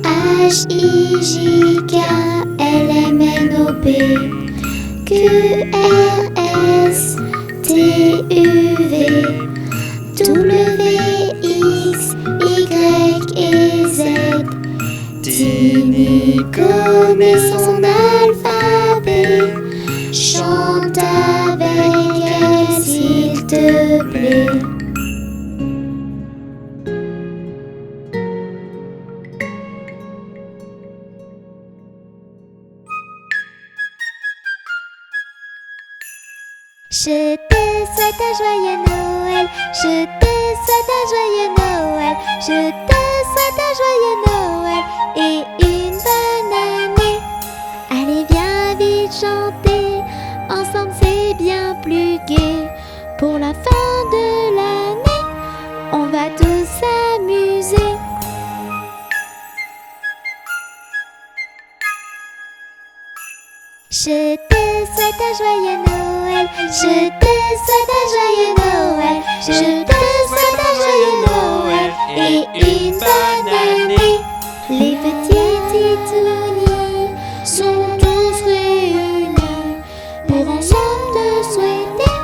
H, I, J, K, L, S, T, U, V, W, X, Y et Z. Tini connaît son alphabet, chante avec elle s'il te plaît. Je te souhaite un joyeux Noël, je te souhaite un joyeux Noël, je te souhaite un joyeux Noël et une bonne année. Allez, viens vite chanter, ensemble c'est bien plus gai. Pour la fin de l'année, on va tous s'amuser. Je te souhaite un joyeux Noël, je te souhaite un joyeux Noël, je te souhaite un joyeux Noël et une bonne année. Les petits titounis sont tous réunis pour ensemble te souhaiter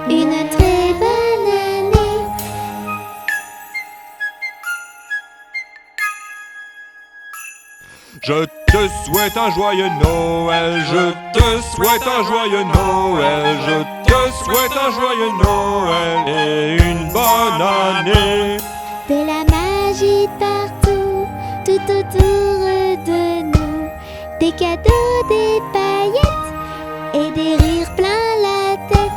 une très bonne année.
Je te souhaite un joyeux Noël, je te souhaite un joyeux Noël, je te souhaite un joyeux Noël et une bonne année.
De la magie partout, tout autour de nous, des cadeaux, des paillettes et des rires plein la tête.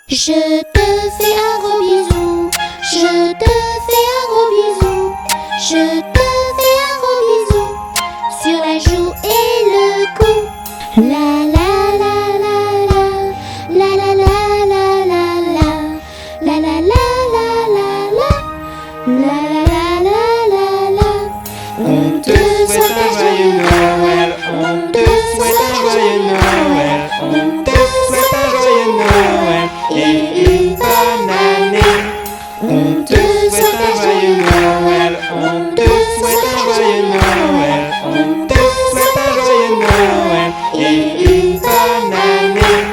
Je te fais un gros bisou, je te fais un gros bisou, je te fais un gros bisou sur la joue et le cou. La la la la la, la la la la la la, la la la la la la, la la la la la. On te souhaite un joyeux Noël, on te souhaite un joyeux Noël, on te souhaite un joyeux Noël et une bonne année. On te souhaite un joyeux Noël, on te souhaite un joyeux Noël, on te souhaite un joyeux Noël et une bonne année.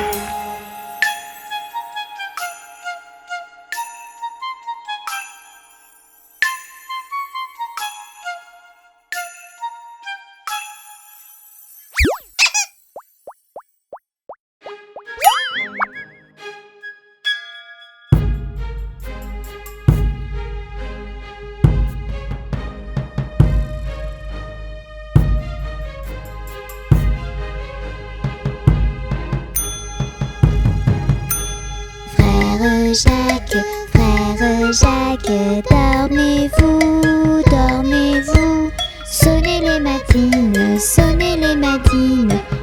Frère Jacques, dormez-vous, dormez-vous. Sonnez les matines,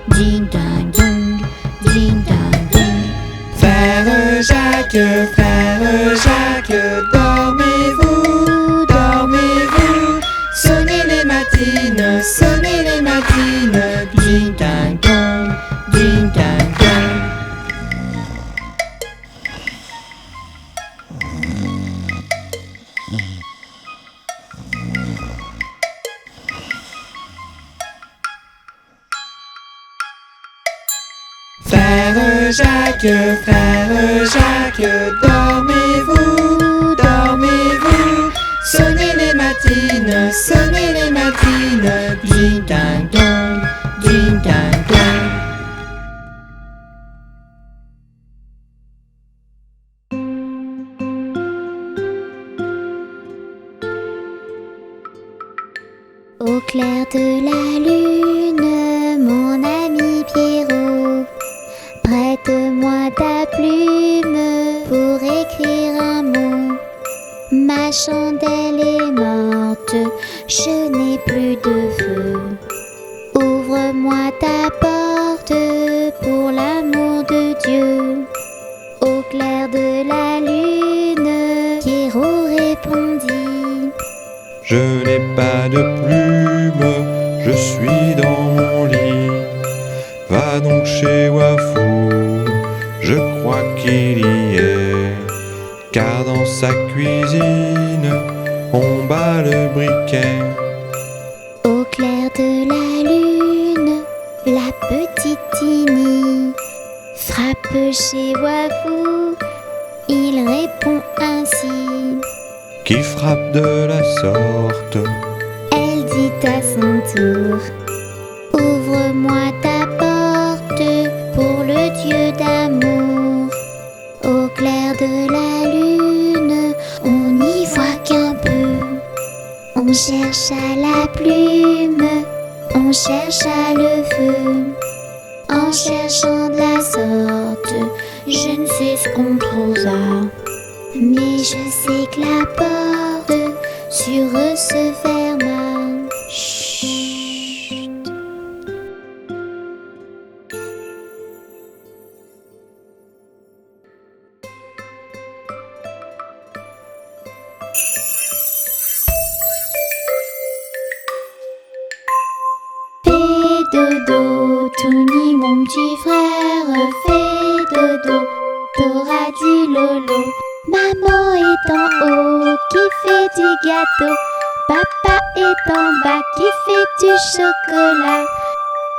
ding dong dong, ding dong dong.
Frère Jacques, dormez-vous, dormez-vous. Sonnez les matines, ding dong dong, ding dong dong. Frère Jacques, dormez-vous, dormez-vous. Sonnez les matines, ding dong dong, ding dong dong.
Au clair de la lune, mon ami Pierrot, prête-moi ta plume pour écrire un mot. Ma chandelle est morte, je n'ai plus de feu. Ouvre-moi ta porte pour l'amour de Dieu. Au clair de la lune, Pierrot répondit:
Je n'ai pas de plume, je suis dans mon lit. Va donc chez Wafou, je crois qu'il y est. Car dans sa cuisine, on bat le briquet.
Au Tini frappe chez Wafou. Il répond ainsi.
Qui frappe de la sorte?
Elle dit à son tour. Ouvre-moi ta porte pour le Dieu d'amour. Au clair de la lune, on n'y voit qu'un peu. On cherche à la plume, on cherche à le feu. En cherchant de la sorte, je ne sais ce qu'on trouva. Mais je sais que la porte sur eux se ferma. Chut. Fais dodo, Tony mon petit frère, fais dodo, t'auras dit lolo. Maman est en haut qui fait du gâteau, papa est en bas qui fait du chocolat.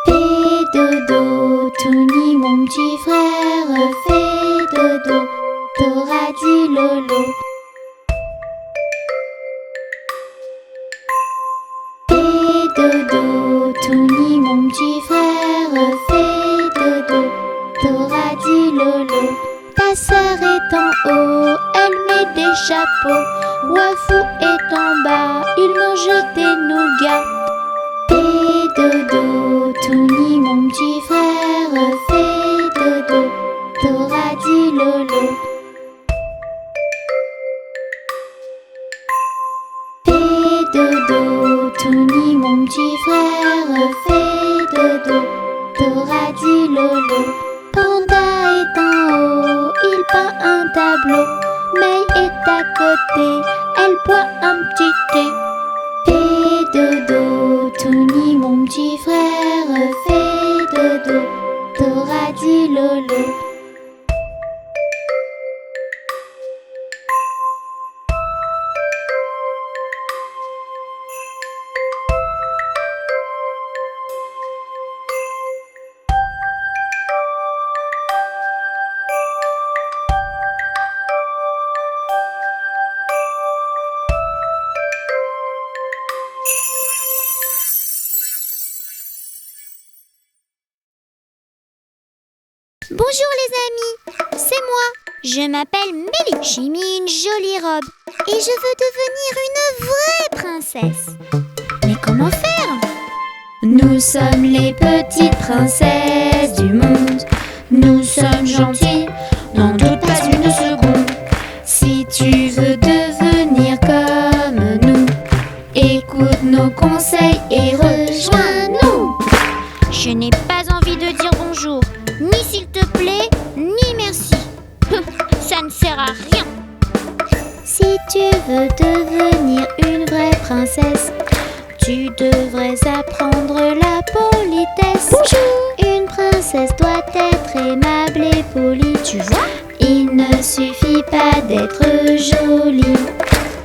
Fais dodo, Tony mon petit frère, fais dodo, t'auras dit lolo. Fais dodo, Tony mon petit frère, fais dodo, t'auras dit lolo. Ta sœur est en haut, elle met des chapeaux. Wafou est en bas, il mange des nougats. Fais dodo, Tony mon petit frère, fais dodo, t'auras dit lolo. Fais dodo, Tony mon petit frère, fais dodo, t'auras dit lolo. Panda est en haut, il peint un tableau. May est à côté, elle boit un petit thé. Fais dodo, Tony mon petit frère, fais dodo, t'auras dit lolo. Bonjour les amis, c'est moi. Je m'appelle Mélie. J'ai mis une jolie robe et je veux devenir une vraie princesse. Mais comment faire?
Nous sommes les petites princesses du monde. Nous sommes gentilles, n'en doute pas une seconde. Si tu veux devenir comme nous, écoute nos conseils et rejoins-nous.
Je n'ai pas envie de dire bonjour, ni s'il te plaît, ni merci. Ça ne sert à rien. Si tu veux devenir une vraie princesse, tu devrais apprendre la politesse. Bonjour. Une princesse doit être aimable et polie, tu vois. Il ne suffit pas d'être jolie.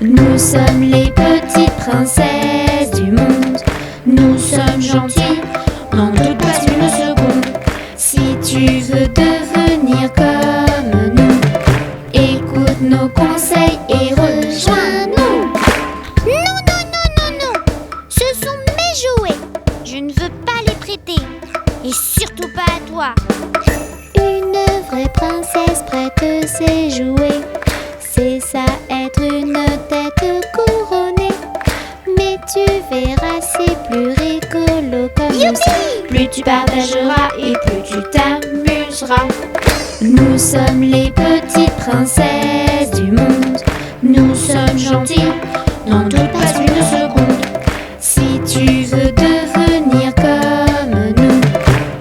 Nous sommes les petites princesses du monde. Nous sommes gentilles, n'en doute pas une seconde. Si tu veux devenir comme nous, écoute nos conseils et rejoins-nous.
Non, non, non, non, non. Ce sont mes jouets. Je ne veux pas les prêter. Et surtout pas à toi. Une vraie princesse prête ses jouets. C'est ça être une tête couronnée. Mais tu verras, c'est plus rigolo comme nous.
Plus tu partageras et plus tu t'amuseras. Nous sommes les petites princesses du monde. Nous sommes gentilles, n'en doute pas une seconde. Si tu veux devenir comme nous,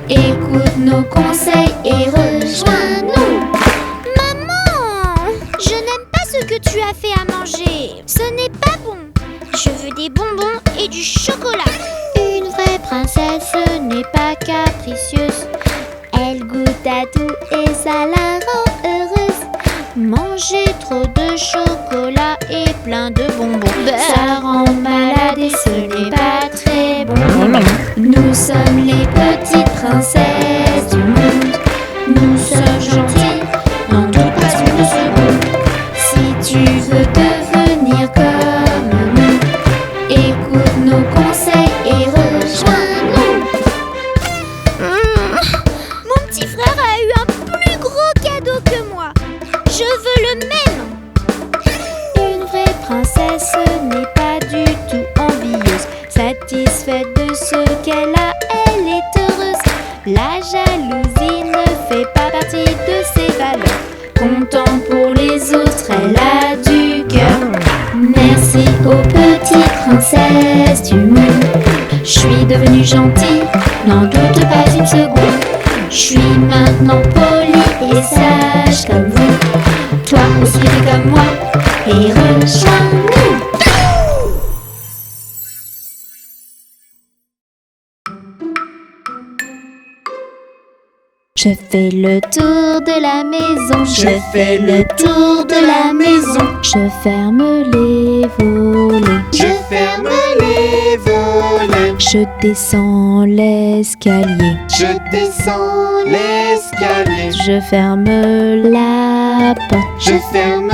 écoute nos conseils et rejoins-nous.
Maman, je n'aime pas ce que tu as fait à manger. Ce n'est pas bon. Je veux des bonbons et du chocolat. Une vraie princesse n'est pas capricieuse. Elle goûte à tout et ça la rend heureuse. Manger trop de chocolat et plein de bonbons, ça rend malade et ce n'est pas très bon.
Nous sommes les petites princesses
princesse du monde. Je suis devenue gentille, n'en doute pas une seconde. Je suis maintenant polie et sage comme vous. Toi aussi fais comme moi et rejoins-nous. Je fais le tour de la maison, je fais le tour de la maison. Je ferme les volets,
Je ferme les volets.
je descends l'escalier.
Je descends l'escalier.
Je ferme la porte
Je ferme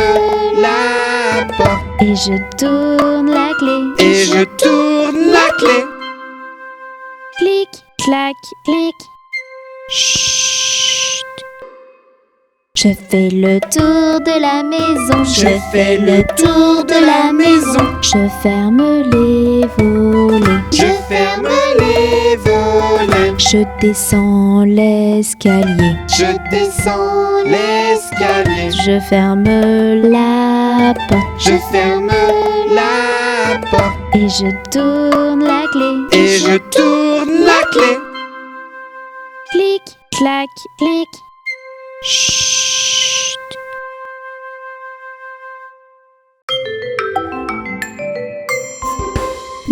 la porte.
et je tourne la clé.
Et je tourne la clé.
Clic, clac, clic. Chut. Je fais le tour de la maison.
Je fais le tour de la maison.
Je ferme les volets.
Je ferme les volets.
Je descends l'escalier.
Je descends l'escalier.
Je ferme la porte
Je ferme la porte.
et je tourne la clé.
Et je tourne la clé.
Clic, clac, clic. Chut.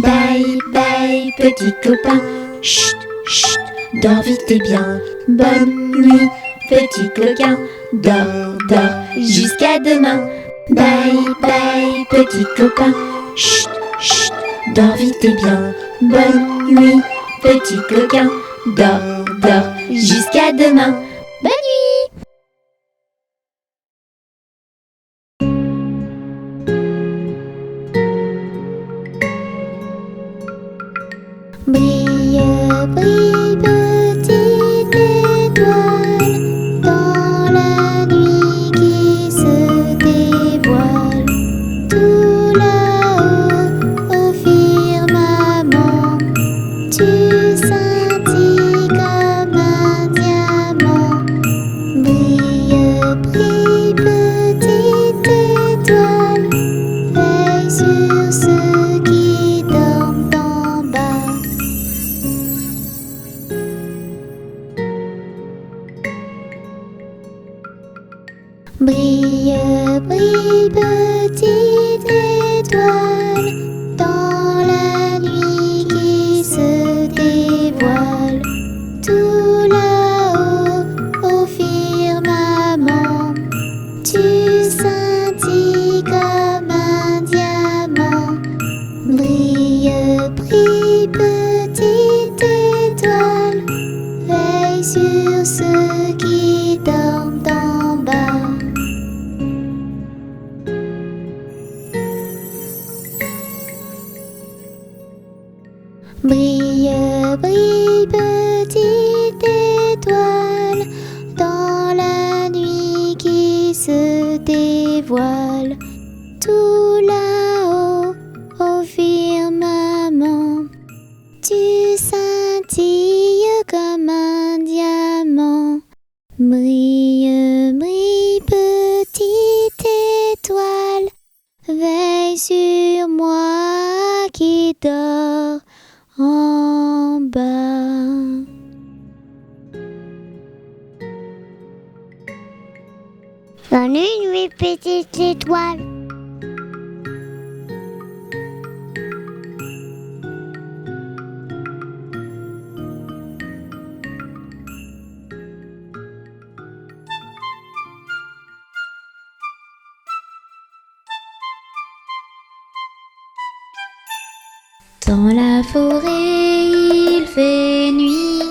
Bye bye petit copain. Chut, chut, dors vite et bien. Bonne nuit petit coquin. Dors, dors jusqu'à demain. Bye bye petit copain. Chut, chut, dors vite et bien. Bonne nuit petit coquin. Dors, dors jusqu'à demain. Bonne nuit.
Brille, brille, petite étoile, dans la nuit qui se dévoile. Tout là-haut, au firmament, tu scintilles comme un diamant. Brille, brille, petite étoile, veille sur ceux qui dorment en bas. Brille, brille, petite étoile, dans la nuit qui se dévoile. Tout là-haut, au firmament, tu scintilles comme un diamant. Brille, brille, petite étoile, veille sur ceux qui dorment en bas. Brille, brille, petite étoile, dans la nuit qui se dévoile. Tout là-haut, au firmament, tu scintilles comme un diamant. Brille, brille, petite étoile, veille sur moi qui dors en bas. Bonne nuit, petite étoile.
Dans la forêt, il fait nuit.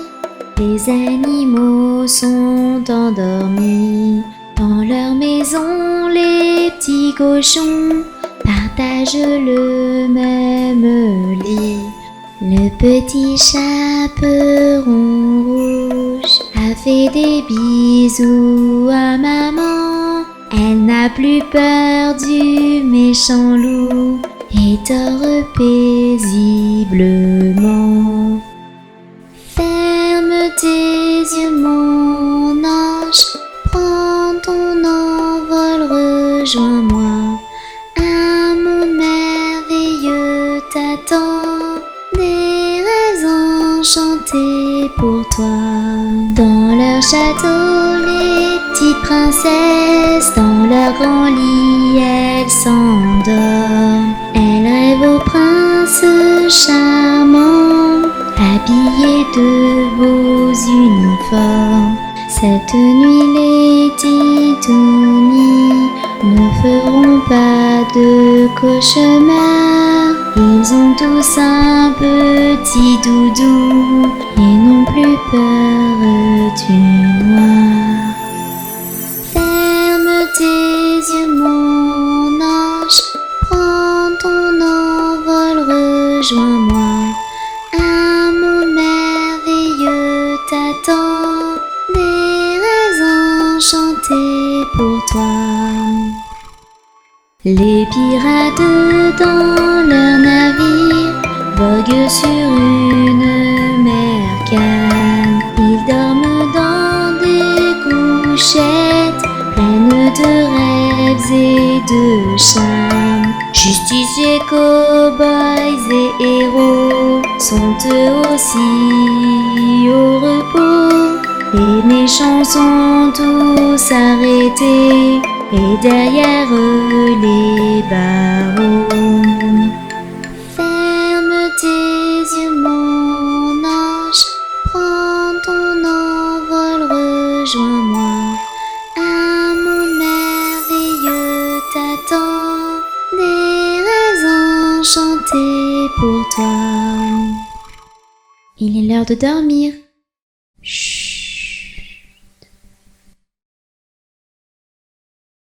Les animaux sont endormis. Dans leur maison, les petits cochons partagent le même lit. Le petit chaperon rouge a fait des bisous à maman. Elle n'a plus peur du méchant loup et dort paisiblement. Ferme tes yeux, mon ange, prends ton envol, rejoins-moi à mon merveilleux
t'attend, des rêves enchantés pour toi. Dans leur château, les petites princesses, dans leur grand lit, elles s'endorment. Elles rêvent au prince charmant, habillés de beaux uniformes. Cette nuit, les titounis ne feront pas de cauchemar. Ils ont tous un petit doudou et n'ont plus peur du noir. Ferme tes yeux, mon ange, prends ton envol, rejoins-moi. Un monde merveilleux t'attend, des rêves enchantés pour toi. Les pirates dans leur navire voguent sur une mer calme. Ils dorment dans des couchettes pleines de rêves et de charmes. Justiciers, cow-boys et héros sont eux aussi au repos. Les méchants sont tous arrêtés et derrière eux les barreaux. Ferme tes yeux, mon ange, prends ton envol, rejoins-moi. Un monde merveilleux t'attend, des rêves enchantés pour toi. Il est l'heure de dormir. Chut.